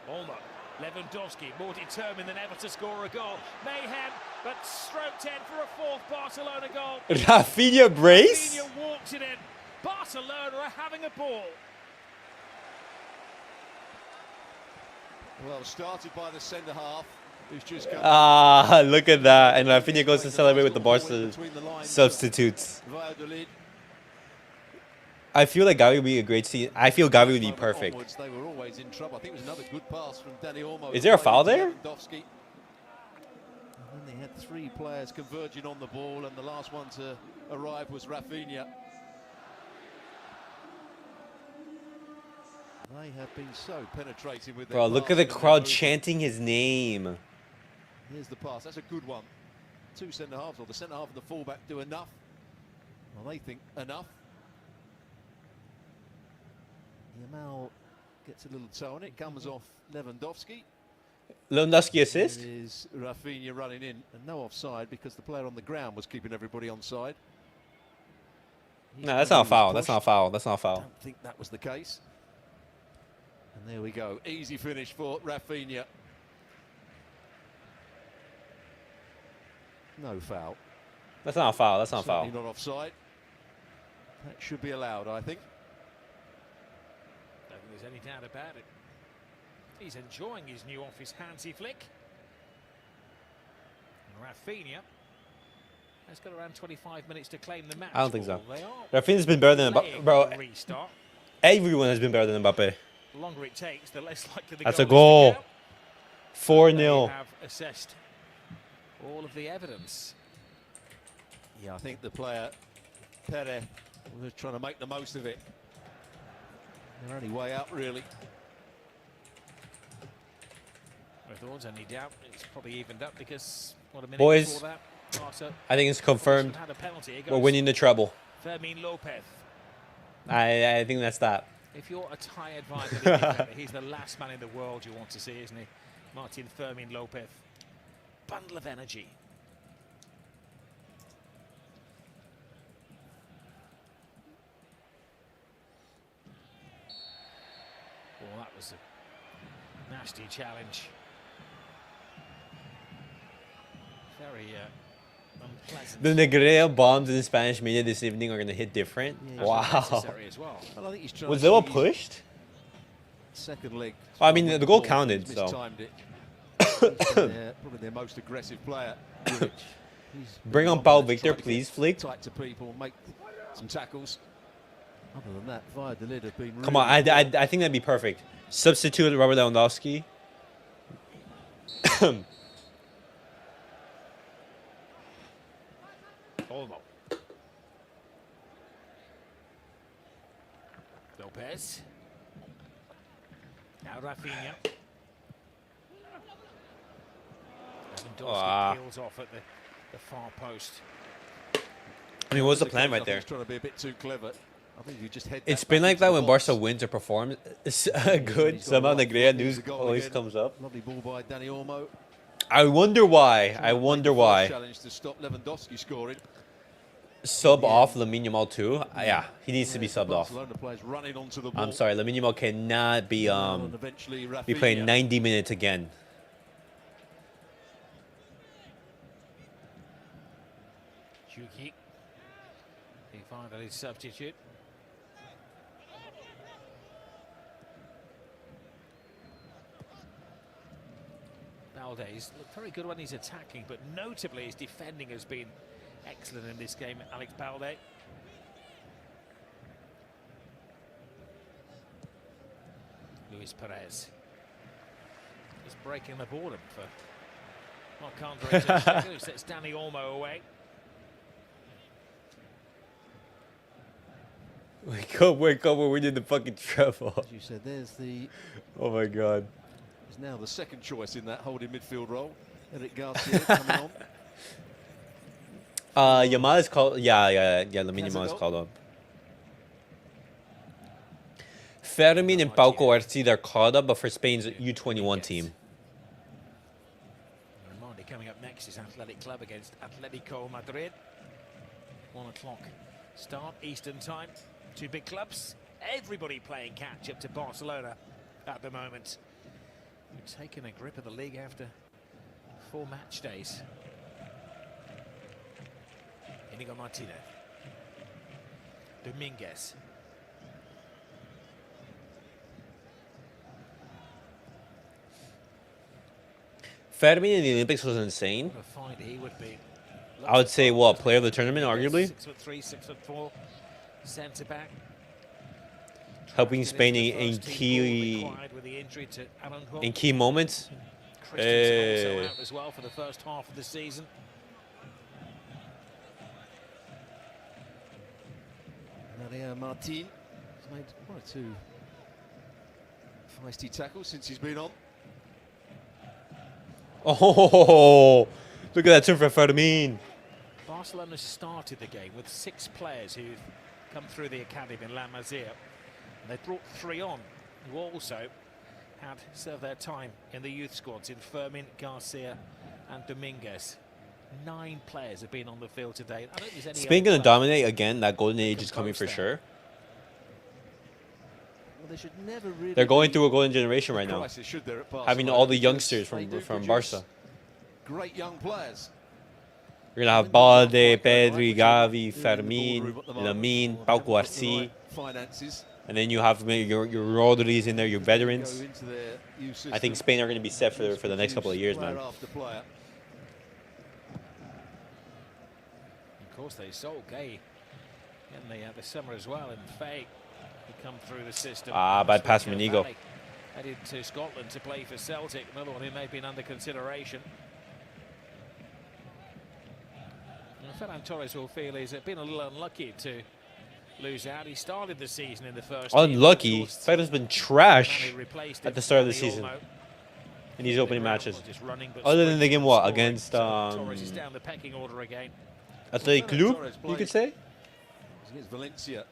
Olmo, Lewandowski, more determined than ever to score a goal. Mayhem, but stroked in for a fourth Barcelona goal. Rafinha brace? Rafinha walks it in. Barcelona are having a ball. Well, started by the centre half, who's just come. Ah, look at that. And Rafinha goes to celebrate with the Barca substitutes. Valladolid. I feel like Gavi would be a great scene. I feel Gavi would be perfect. Onwards, they were always in trouble. I think it was another good pass from Dani Olmo. Is there a foul there? Lewandowski. And then they had three players converging on the ball, and the last one to arrive was Rafinha. They have been so penetrating with their Bro, look at the passing and crowd their chanting his name. movement. Here's the pass. That's a good one. Two centre halves, or the centre half and the fullback do enough. Well, they think enough. Yamal gets a little toe on it, comes off Lewandowski. Lewandowski assist? There is Rafinha running in, and no offside because the player on the ground was keeping everybody onside. No, that's not a foul. That's not a foul. That's not a I foul. don't think that was the case. And there we go. Easy finish for Rafinha. No foul. That's not a foul. That's not a foul. Certainly not offside. That should be allowed, I think. Don't think there's any doubt about it. He's enjoying his new office handsy flick. And Rafinha has got around 25 minutes to claim the match. I don't think so. They are Rafinha's been better than playing Mbappe. Bro, the restart. everyone has been better than Mbappe. The longer it takes, the less likely the That's goal a goal. is to count. 4-0. They have assessed all of the evidence. Yeah, I think the player, Pere, was trying to make the most of it. Their only way out, really. If there was any doubt, it's probably evened up because what a minute Boys, before that, Barca I think it's confirmed. had a penalty. Here We're goes winning the treble. Fermin Lopez. I think that's that. If you're a tired Valladolid defender, he's the last man in the world you want to see, isn't he? Martin Fermin Lopez. Bundle of energy. Well, that was a nasty challenge. Very unpleasant. The Negrea bombs in the Spanish media this evening are going to hit different. Yeah, Wow. Necessary as well. Well, I think he's trying Was to Zilla squeeze pushed? second leg. I mean, the goal counted, He's so. mistimed it. He's probably their most aggressive player. He's Bring on one Paul that's Victor, tried to get please, Flick. Tight to people, make some tackles. Other than that, Valladolid have been. Come on, really I think that'd be perfect. Substitute Robert Lewandowski. Olmo. Lopez. Now Rafinha. Lewandowski peels off at the far post. I mean, what's the As a plan coach, I right think there? he's trying to be a bit too clever. I think you just head It's that been back like into that the when box. Barca wins or performs good. He's got Somehow a right Negrea foot, news there's a goal always again. comes up. Lovely ball by Dani Olmo. I wonder why. I Trying to make wonder the first why. Challenge to stop Lewandowski scoring. Sub off Lamine Yamal too. Yeah, he needs to be subbed off. Barcelona players running onto the ball. I'm sorry, Lamine Yamal cannot be And eventually be playing Rafinha. 90 minutes again. Chuki. He finally substitute. Valdez looked very good when he's attacking, but notably his defending has been excellent in this game. Alex Balde. Luis Perez. Just breaking the boredom for Marc-Andre Ter Stegen, who sets Dani Olmo away. Wake up, we're winning the fucking treble. As you said, there's the Oh my god. is now the second choice in that holding midfield role. Eric Garcia coming on. Yamal is called. Yeah. Lamine Yamal is Casago. called up. Fermin and Pau Cubarsí, they're called up, but for Spain's U21 team. Reminder coming up next is Athletic Club against Atletico Madrid. 1 o'clock start Eastern time. Two big clubs. Everybody playing catch up to Barcelona at the moment. We've taken a grip of the league after 4 match days. Inigo Martinez. Dominguez. Fermin in the Olympics was insane. What a find he would be. I would say, what, player of the tournament, arguably? 6'3", 6'4", centre back. Helping Spain in key moments. Christensen also out as well for the first half of the season. Maria Martin has made 1 or 2 feisty tackles since he's been on. Oh, look at that turn for Fermin. Barcelona started the game with 6 players who've come through the academy in La Masia. They brought 3 on who also had served their time in the youth squads in Fermin, Garcia and Dominguez. 9 players have been on the field today. I don't think there's any Spain going to dominate again. That golden age is coming for sure. Well, they should never really They're going through a golden generation right now. crisis, should there, at Having Barcelona, all the because youngsters they do from produce Barca. Great young players. You're going to have Balde, Pedri, Gavi, Fermin, Lamine, Pau Cubarsí. Finances. And then you have your Rodri's in there, your veterans. Go into their youth system. I think Spain are going to be set for the next couple of years, Player man. after player. Of course, they sold Gay in the summer as well, and Faye who come through the system. Bad pass from Inigo. Headed to Scotland to play for Celtic, another one who may have been under consideration. And Ferran Torres will feel he's been a little unlucky to lose out. He started the season in the first Unlucky. Ferran's been trash replaced at the start of the season in these opening matches. Other than the game, what, against Torres is down the pecking order again. Athletic Club, you could say? Against Valencia.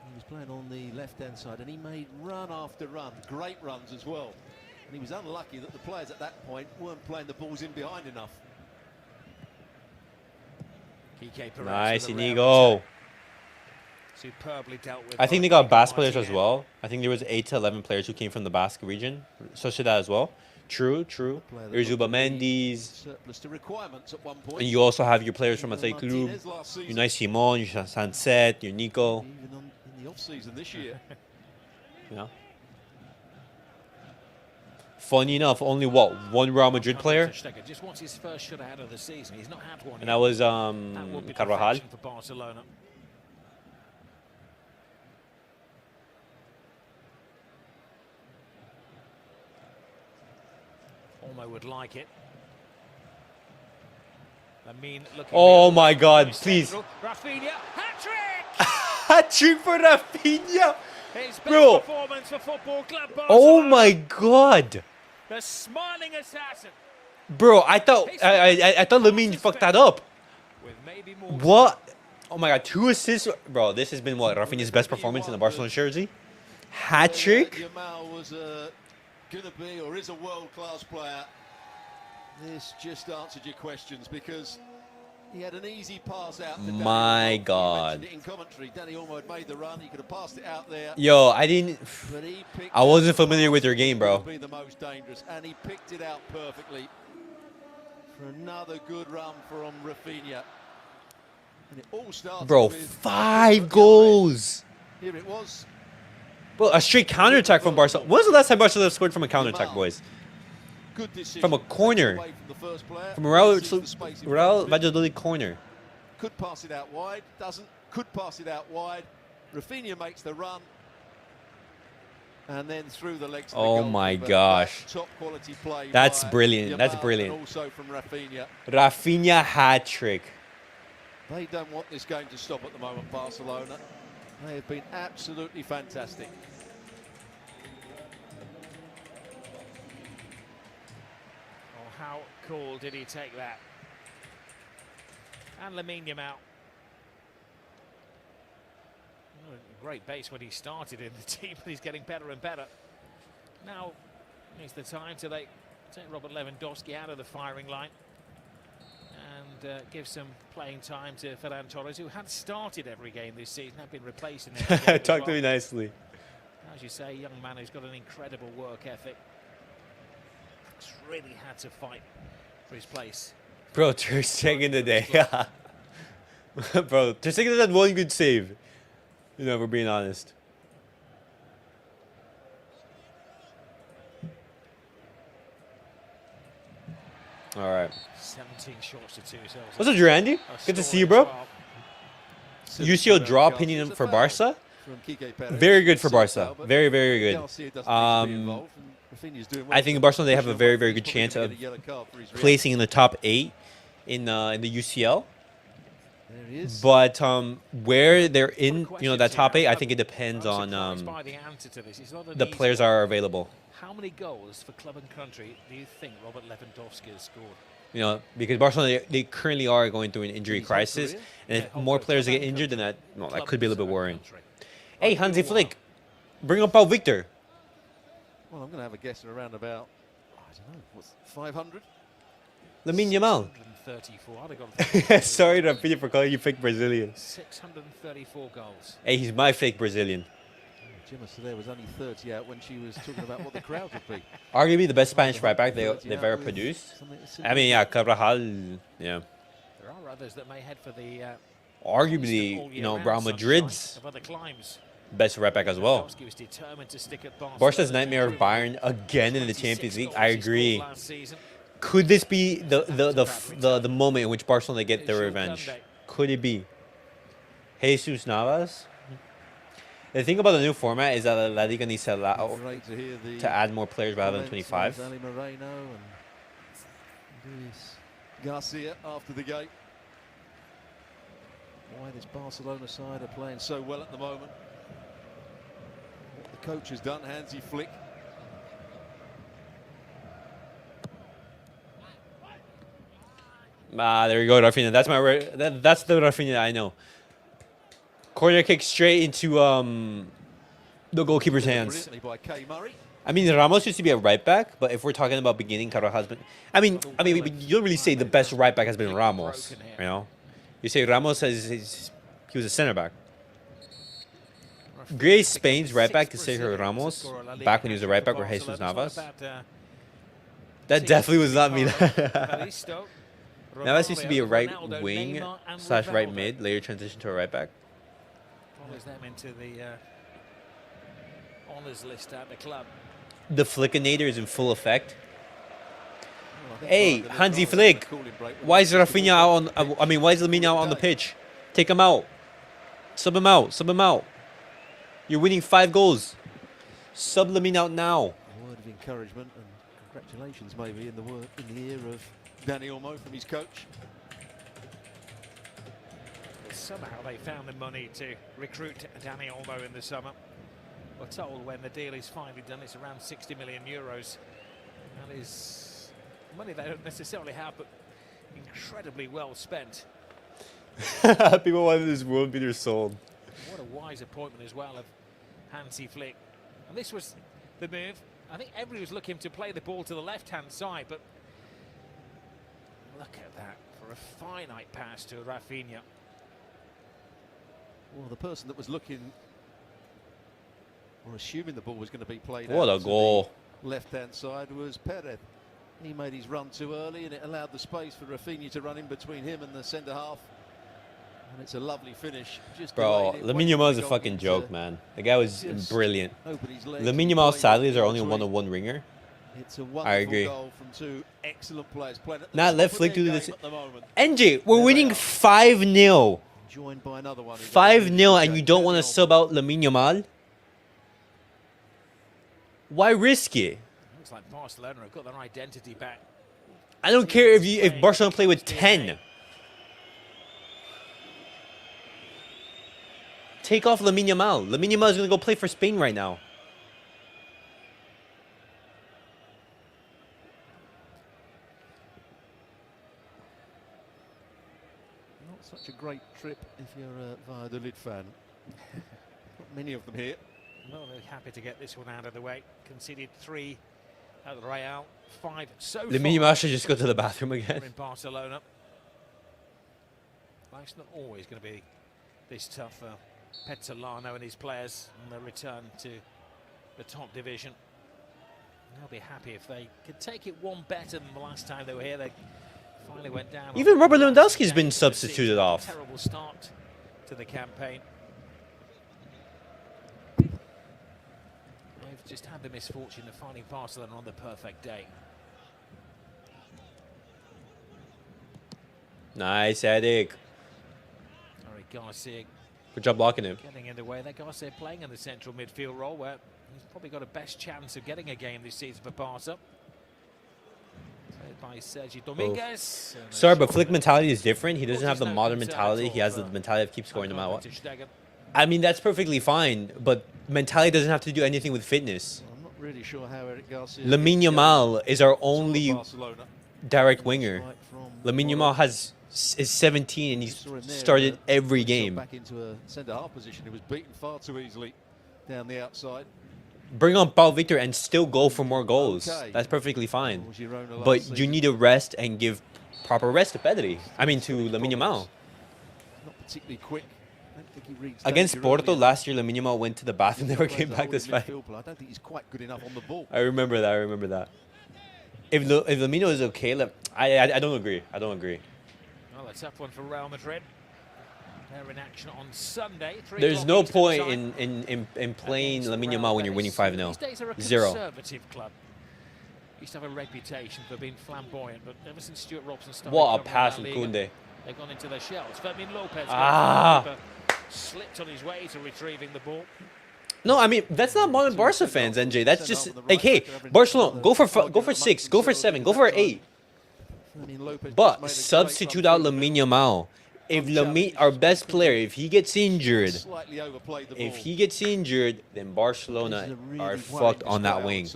He was playing on the left-hand side, and he made run after run, great runs as well. And he was unlucky that the players at that point weren't playing the balls in behind enough. Nice, Inigo. Superbly dealt with. I think they got Basque players as well. I think there was 8 to 11 players who came from the Basque region. Sociedad as well. True. Urzuba Mendes. Surplus to requirements at one point. And you also have your players from Athletic Club. Your Nice Simon, your Sanset, your Nico. Even in the off-season this year. You know? Funny enough, only what, 1 Real Madrid player? Just wants his first shot out of the season. He's not had one. And that was That would be Carvajal. perfection for Barcelona. Olmo would like it. Oh my God, please. Rafinha, hat-trick! Hat-trick for Rafinha! His best Bro. performance for Football Club Barcelona. Oh my God! The smiling assassin. Bro, I thought Lamine fucked that up. With maybe more. What? Oh my God, 2 assists. Bro, this has been what, Rafinha's best performance in the Barcelona jersey? Hat-trick? Yamal was going to be or is a world-class player. This just answered your questions because he had an easy pass out. To My Danny Olmo. God. He mentioned it in commentary. Danny Olmo had made the run. He could have passed it out there. Yo, I didn't. But he picked I wasn't out familiar with your game, bro. to be the most dangerous, and he picked it out perfectly for another good run from Rafinha. And it all starts. Bro, with 5 goals. Here it was. Bro, a straight counterattack from Barcelona. When was the last time Barcelona scored from a counterattack, boys? Good decision. From a corner. Away from the first player. From a Sees the space in front Real of him. Valladolid corner. Could pass it out wide, doesn't. Could pass it out wide. Rafinha makes the run. And then through the legs. Of the Oh my goalkeeper. gosh. Top quality play. That's by brilliant. That's Yamal brilliant. And also from Rafinha. Rafinha hat-trick. They don't want this game to stop at the moment, Barcelona. They have been absolutely fantastic. Oh, how cool did he take that? And Lamine Yamal. Oh, great base when he started in the team, but he's getting better and better. Now is the time to take Robert Lewandowski out of the firing line and give some playing time to Ferran Torres, who had started every game this season, had been replaced in every game. Talk to me nicely. As you say, young man who's got an incredible work ethic. He's really had to fight for his place. Bro, Ter Stegen today. Bro, Ter Stegen had one good save. You know, if we're being honest. All right. 17 shots to 2. What's up, Durandi? Good to see you, bro. UCL draw opinion for Barca. Very good for Barca. Very, very good. I think Barcelona, they have a very, very good chance of placing in the top 8 in the UCL. But where they're in, that top 8, I think it depends on the players that are available. How many goals for club and country do you think Robert Lewandowski has scored? Because Barcelona, they currently are going through an injury crisis. And if more players get injured, then that could be a little bit worrying. Hey, Hansi Flick, bring up Pau Victor. Well, I'm going to have a guess around about, I don't know, what's 500? Lamine Yamal. 634. Sorry, Rafinha, for calling you fake Brazilian. 634 goals. Hey, he's my fake Brazilian. Gemma Soler was only 30 out when she was talking about what the crowd would be. Arguably the best Spanish right back they've ever produced. I mean, yeah, Carvajal, yeah. There are others that may head for the arguably, Real Madrid's best right back as well. Barca's nightmare of Bayern again in the Champions League. I agree. Could this be the moment in which Barcelona get their revenge? Could it be? Jesus Navas? The thing about the new format is that La Liga needs to allow to add more players rather than 25. Garcia after the game. Why this Barcelona side are playing so well at the moment. What the coach has done, Hansi Flick. There you go, Rafinha. That's the Rafinha I know. Corner kick straight into the goalkeeper's hands. I mean, Ramos used to be a right back, but if we're talking about beginning, Carvajal has been. I mean, you don't really say the best right back has been Ramos. You say Ramos he was a center back. Great Spain's right back to Sergio Ramos back when he was a right back, or Jesus Navas. That definitely was not me. Navas used to be a right wing / right mid, later transitioned to a right back. Follows them into the honours list at the club. The Flickinator is in full effect. Hey, Hansi Flick, why is Rafinha out on? Why is Lamine out on the pitch? Take him out. Sub him out. Sub him out. You're winning 5 goals. Sub Lamine out now. A word of encouragement and congratulations, maybe in the ear of Danny Olmo from his coach. Somehow they found the money to recruit Danny Olmo in the summer. We're told when the deal is finally done, it's around 60 million euros. That is money they don't necessarily have, but incredibly well spent. People wanted this world beater sold. What a wise appointment as well of Hansi Flick. And this was the move. I think everybody was looking to play the ball to the left-hand side, but look at that for a finite pass to Rafinha. Well, the person that was looking or assuming the ball was going to be played what out a goal. Left-hand side was Perez. He made his run too early and it allowed the space for Rafinha to run in between him and the centre half. And it's a lovely finish. Bro, Lamine Yamal is a fucking joke, man. The guy was brilliant. Lamine Yamal, sadly, is our only one-on-one ringer. It's a wonderful goal from 2 excellent players. Now let Flick do this. NJ, we're winning 5-0. Joined by another one. 5-0, and you don't want to sub out Lamine Yamal? Why risk it? Looks like Barcelona have got their identity back. I don't care if Barcelona play with 10. Take off Lamine Yamal. Lamine Yamal is going to go play for Spain right now. Not Not such a great trip if you're a Valladolid fan. Not many of them here. Well, they're happy to get this one out of the way. Conceded 3 at Real, 5 so far. Lamine Yamal should just go to the bathroom again. In Barcelona. Life's not always going to be this tough for Petzolano and his players on their return to the top division. They'll be happy if they could take it one better than the last time they were here. They finally went down. Even Robert Lewandowski's been substituted off. Terrible start to the campaign. They've just had the misfortune of finding Barcelona on the perfect day. Nice, Eric. Sorry, Garcia Good job blocking him. getting in the way. That Garcia playing in the central midfield role where he's probably got a best chance of getting a game this season for Barca. Played by Sergi Dominguez. Sorry, but Flick mentality is different. He doesn't have the modern mentality. He has the mentality of keep scoring no matter what. I mean, that's perfectly fine, but mentality doesn't have to do anything with fitness. I'm not really sure how Eric Garcia... Lamine Yamal is our only Barcelona. direct winger. Lamine Yamal is 17 and he's started every game. Back into a centre-half position. He was beaten far too easily down the outside. Bring on Paul Victor and still go for more goals. Okay. That's perfectly fine. Girona last But you season. need to rest and give proper rest to Pedri. I mean, to Lamine Yamal. Not particularly quick. I don't think he reads down Against Girona Porto yet. last year, Lamine Yamal went to the bathroom, never Plays came a back holding this fight. midfield, but I don't think he's quite good enough on the ball. I remember that. I remember that. If Lamino is okay, I don't agree. I don't agree. Well, a tough one for Real Madrid. They're in action on Sunday. There's no point in playing Lamine Yamal when you're winning 5-0. Zero. Conservative club. Used to have a reputation for being flamboyant, but ever since Stuart Robson started, What a covering pass La from Liga, Koundé. they've gone into their shells. Fermin Lopez slipped on his way to retrieving the ball. No, I mean that's not modern Barca fans, NJ. That's just like, hey, Barcelona, go for 6, go for 7, go for 8. But substitute out Lamine Yamal. If Lamine, our best player, if he gets injured, then Barcelona are fucked on that wing.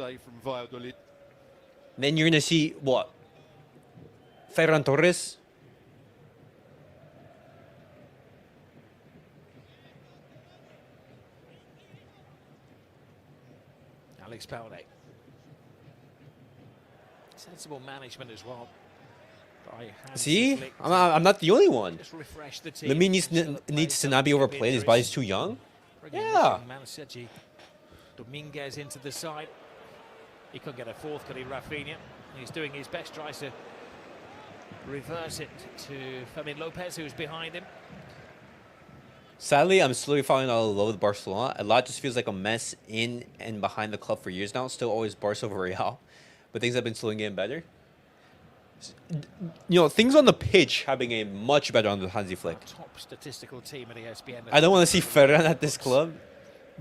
Then you're gonna see what? Ferran Torres. Alex Balde. Sensible management as well. See, I'm not the only one. Just refresh the team. Lamine needs to not be overplayed. His body's too young. Yeah. Sergi Dominguez into the side. He couldn't get a fourth, could he, Rafinha? He's doing his best, tries to reverse it to Fermin Lopez, who's behind him. Sadly, I'm slowly falling out of love with Barcelona. A lot just feels like a mess in and behind the club for years now. Still always Barca over Real, but things have been slowly getting better. You know, things on the pitch have been getting much better under Hansi Flick. Top statistical team at ESPN. I don't want to see Ferran at this club.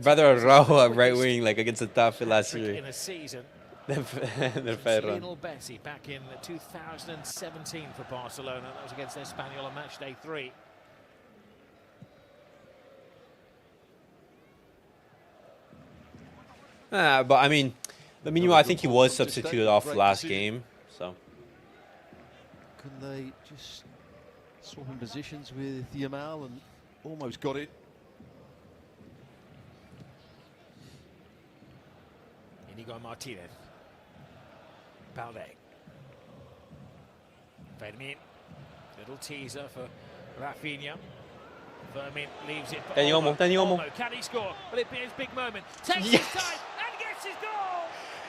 Rather Araujo at right wing, like against the top last year. In a season. Than Ferran. Lionel Messi back in 2017 for Barcelona. That was against Espanyol on match day 3. But I mean, I think he was substituted off last game, so. Couldn't they just swap in positions with Yamal and almost got it? Inigo Martinez. Balde. Fermin. Little teaser for Rafinha. Fermin leaves it. Dani Olmo. Can he score? Will it be his big moment? Takes his time and gets his goal!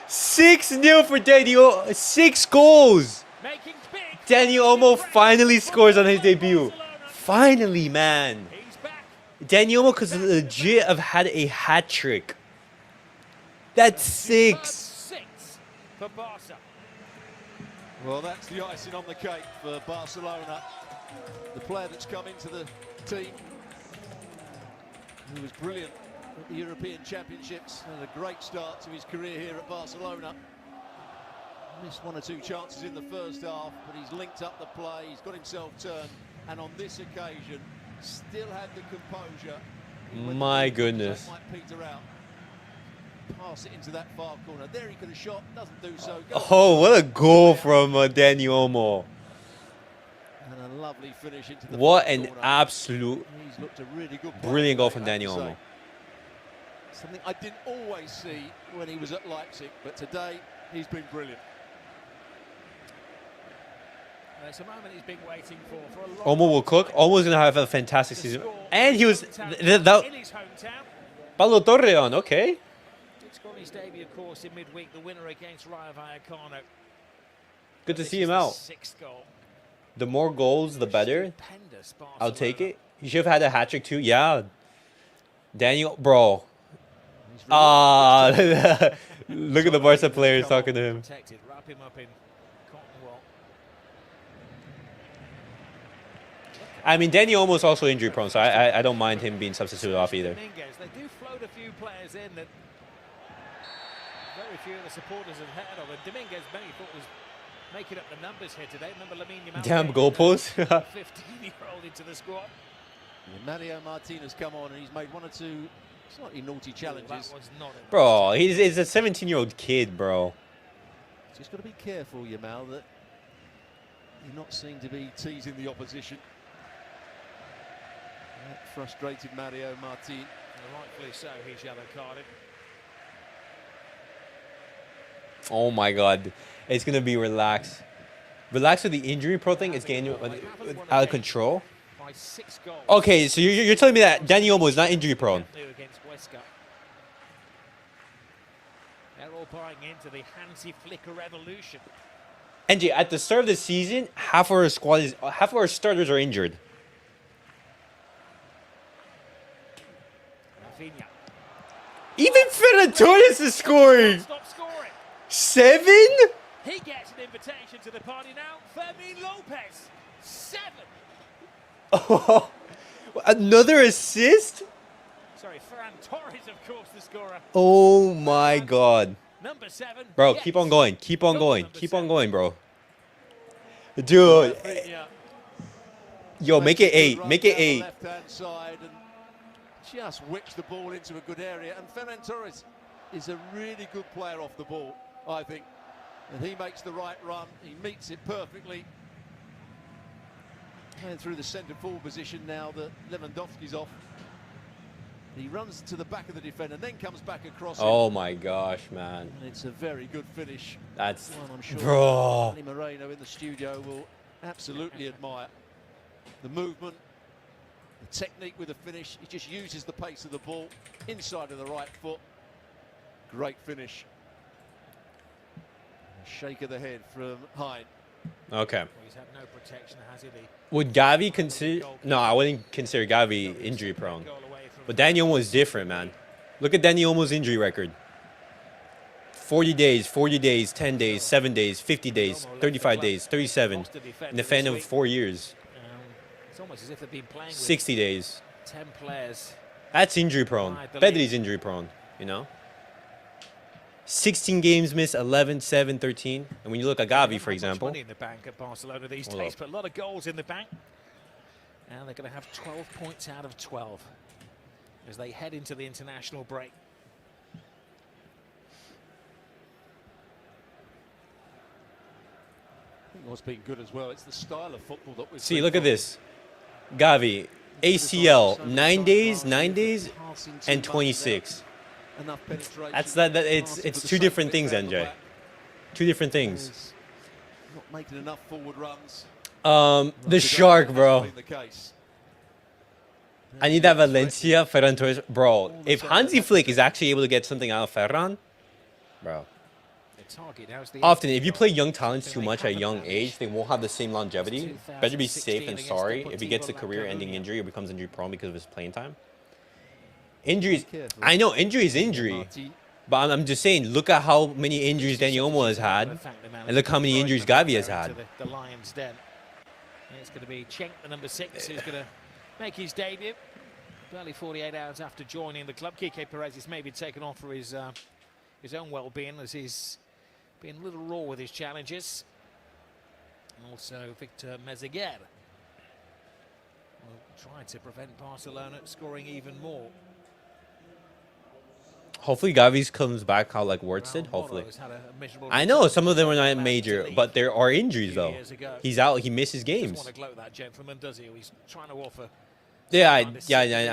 6-0 for Dani Olmo. 6 goals. Making big. Dani Olmo finally scores on his debut. Finally, man. He's back. Dani Olmo could legit have had a hat trick. That's 6. 6 for Barca. Well, that's the icing on the cake for Barcelona. The player that's come into the team, who was brilliant at the European Championships, had a great start to his career here at Barcelona. Missed 1 or 2 chances in the first half, but he's linked up the play, he's got himself turned, and on this occasion, still had the composure. My goodness. Might peter out. Pass it into that far corner. There he could have shot, doesn't do so. Oh, what a goal from Dani Olmo. And a Lovely finish into the What far an corner. absolute He's looked a really good brilliant goal player, from I have to Dani Olmo. say. Something I didn't always see when he was at Leipzig, but today he's been brilliant. It's a moment he's been waiting for a long Olmo will cook. time. Olmo's gonna have a fantastic To season, score and he was in his hometown. that In his hometown. Paulo Torreon. Okay, Did score his debut, of course, in midweek. The winner against Real Valladolid. good to This see is him the out. 6th goal. The more goals, the better. Stupendous I'll take Barcelona. it. He should have had a hat trick too. Yeah, Daniel, bro. He's Ah, rewarded. look at the Barca players talking to him. Protected. Wrap him up in cotton wool. I mean, Dani Olmo's also injury prone, so I don't mind him being substituted off either. Dominguez. They do float a few players in that very few of the supporters have heard of. And Dominguez, many thought was making up the numbers here today. Remember Lamine Yamal? Damn getting goalpost. a 15-year-old into the squad. Yeah, Mario Martinez come on and he's made 1 or 2 slightly naughty That challenges. was not a Bro, he's a 17-year-old kid, bro. Just got to be careful, Yamal, that you're not seen to be teasing the opposition. That frustrated Mario Martin. And rightfully so, he's yellow carded. Oh my God, it's gonna be relaxed. Relax with the injury pro thing. It's getting out of control. By 6 goals. Okay, so you're telling me that Dani Olmo is not injury prone? Against VISCA. They're all buying into the Hansi Flicker revolution. NJ, at the start of the season, half of our starters are injured. Rafinha. Even Ferran Torres is scoring. Stop scoring. 7? He gets an invitation to the party now. Fermin Lopez. 7. Oh, another assist? Sorry, Ferran Torres, of course, the scorer. Oh my God. Number 7. Bro, yes. keep on going. Keep on Goal going. number Keep 7. on going, bro. Dude. Rafinha Yo, make it makes a good 8. run Make it down the 8. left-hand side and just whips the ball into a good area. And Ferran Torres is a really good player off the ball, I think. And he makes the right run. He meets it perfectly. And through the centre forward position now that Lewandowski's off. He runs to the back of the defender and then comes back across him. Oh my gosh, man. And it's a very good finish. That's... One I'm sure Bro. Danny Moreno in the studio will absolutely admire. The movement, the technique with the finish. He just uses the pace of the ball inside of the right foot. Great finish. A shake of the head from Hein. Okay. Well, he's had no protection, has he? Would Gavi consider... No, I wouldn't consider Gavi injury prone. But Dani Olmo is different, man. Look at Dani Olmo's injury record. 40 days, 10 days, 7 days, 50 days, 35 days, 37. In the span of 4 years. It's almost as if they've been playing with 60 days. 10 players. That's injury prone. Pedri's injury prone, you know? 16 games missed, 11, 7, 13. And when you look at Gavi, for example... Money in the bank at Barcelona these Hold days, up. but a lot of goals in the bank. And they're going to have 12 points out of 12 as they head into the international break. I think what's been good as well, it's the style of football that we've See, seen look at from this. Gavi, ACL, 9 days, and 26. Enough penetration. That's it's two different things, NJ. Two different things. Not making enough forward runs. The shark, bro. Been the case. I need that Valencia, Ferran Torres. Bro, if Hansi Flick is actually able to get something out of Ferran, bro. Often, if you play young talents too much at a young age, they won't have the same longevity. Better be safe than sorry if he gets a career-ending injury or becomes injury-prone because of his playing time. Injuries, I know injury is injury, but I'm just saying, look at how many injuries Dani Olmo has had, and look how many injuries Gavi has had. The Lions' den. And it's going to be Cenk, the number 6, who's going to make his debut. Barely 48 hours after joining the club. Kike Perez is maybe taken off for his own well-being, as he's been a little raw with his challenges. And also Victor Mezeguer will try to prevent Barcelona scoring even more. Hopefully Gavi's comes back how like Wirtz did. Hopefully. I know some of them are not major, but there are injuries though. He's out. He misses games. Yeah, I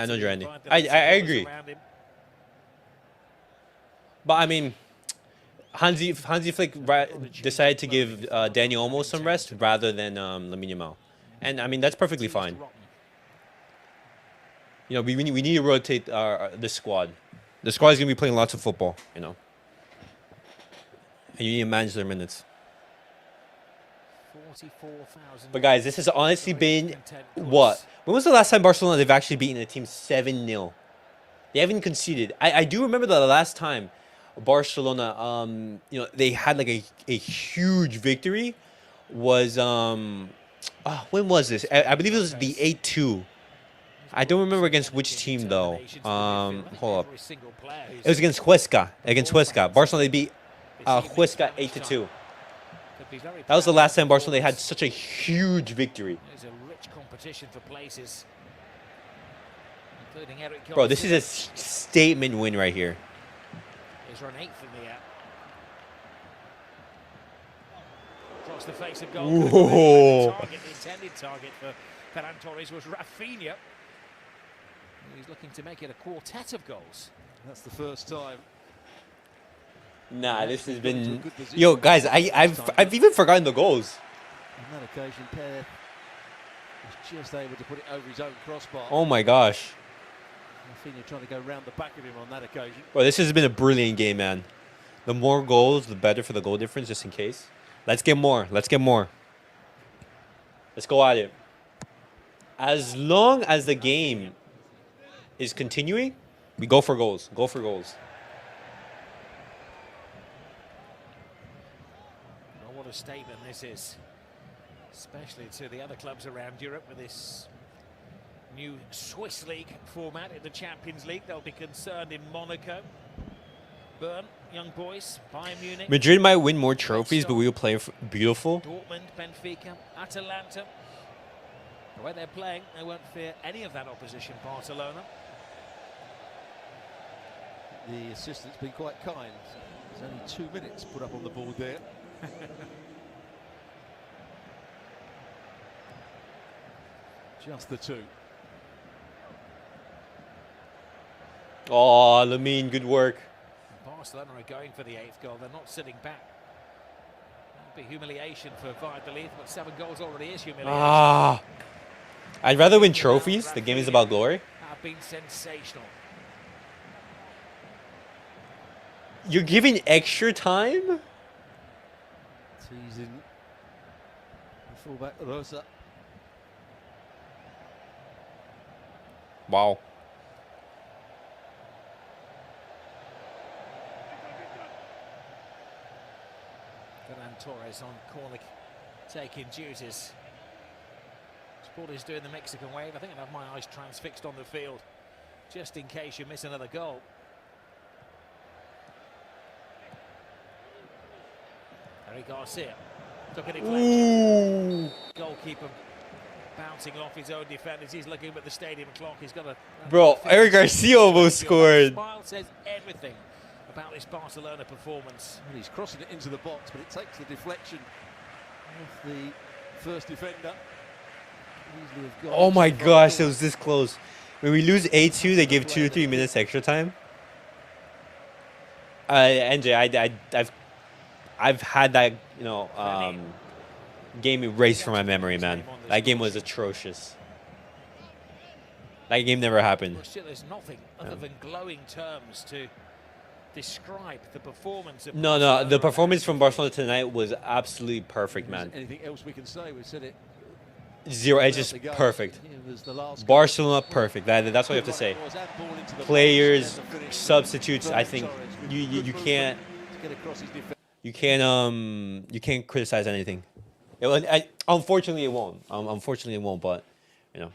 know, Randy. I agree. But I mean, Hansi Flick decided to give Dani Olmo some rest rather than Lamine Yamal, and I mean that's perfectly fine. You know, we need to rotate the squad. The squad is gonna be playing lots of football, you know, and you need to manage their minutes. But guys, this has honestly been what? When was the last time Barcelona they've actually beaten a team 7-0? They haven't conceded. I do remember the last time Barcelona, you know, they had like a huge victory. Was when was this? I believe it was the 8-2. I don't remember against which team though. Hold up. It was against Huesca. Against Huesca, Barcelona they beat Huesca 8-2. That was the last time Barcelona they had such a huge victory. Bro, this is a statement win right here. He's run 8th in the air. Across the face of goal. The intended target for Ferran Torres was Rafinha. He's looking to make it a quartet of goals. That's the first time. Nah, this has been... Yo, guys, I've even forgotten the goals. On that occasion, Per was just able to put it over his own crossbar. Oh my gosh. Rafinha trying to go round the back of him on that occasion. Well, this has been a brilliant game, man. The more goals, the better for the goal difference, just in case. Let's get more. Let's get more. Let's go at it. As long as the game is continuing, we go for goals. Go for goals. Well, what a statement this is, especially to the other clubs around Europe with this new Swiss League format in the Champions League. They'll be concerned in Monaco. Bern, young boys, Bayern Munich. Madrid might win more trophies, but we will play beautiful. Dortmund, Benfica, Atalanta. The way they're playing, they won't fear any of that opposition, Barcelona. The assistant's been quite kind. There's only 2 minutes put up on the board there. Just the 2. Oh, Lamine, good work. Barcelona are going for the 8th goal. They're not sitting back. That'll be humiliation for Valladolid, but 7 goals already is humiliation. Ah, I'd rather win trophies. The game is about glory. Have been sensational. You're giving extra time? Teasing the fullback Rosa. Wow. Ferran Torres on corner taking duties. Supporters doing the Mexican wave. I think I have my eyes transfixed on the field just in case you miss another goal. Harry Garcia took a deflection. Goalkeeper bouncing off his own defenders. He's looking at the stadium clock. He's got a... Bro, Eric Garcia almost scored. Smile says everything about this Barcelona performance. Well, he's crossing it into the box, but it takes the deflection of the first defender. Oh my gosh, it was this close. When we lose 8-2, they give 2 or 3 minutes extra time. NJ, I've had that, you know, game erased from my memory, man. That game was atrocious. That game never happened. Well, still, there's nothing other than glowing terms to describe the performance of No, the performance from Barcelona tonight was absolutely perfect, man. Anything else we can say? We said it. 0 edges, perfect. Barcelona, perfect. That's what you have to say. Players, substitutes. I think you can't criticize anything. Unfortunately, it won't. Unfortunately, it won't. But you know,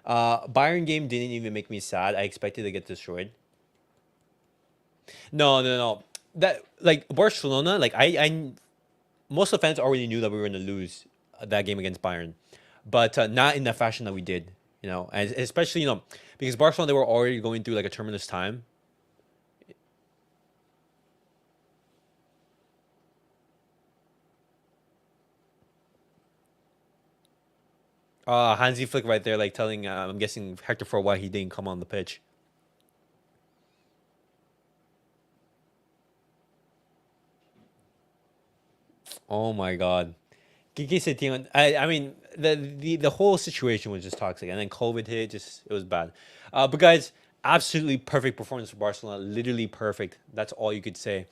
Bayern game didn't even make me sad. I expected to get destroyed. No. That like Barcelona. Like I most of the fans already knew that we were going to lose that game against Bayern. But not in the fashion that we did, you know, and especially, you know, because Barcelona, they were already going through like a tremendous time. Hansi Flick right there, like telling, I'm guessing Hector for why he didn't come on the pitch. Oh my God. Kiki Setien, I mean, the whole situation was just toxic, and then COVID hit. Just it was bad. But guys, absolutely perfect performance for Barcelona. Literally perfect. That's all you could say.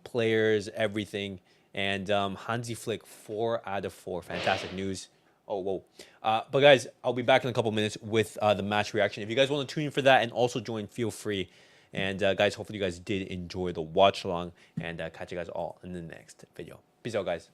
Players, everything, and Hansi Flick, 4 out of 4. Fantastic news. Oh whoa. But guys, I'll be back in a couple minutes with the match reaction. If you guys want to tune in for that and also join, feel free. And guys, hopefully you guys did enjoy the watch along, and catch you guys all in the next video. Peace out, guys.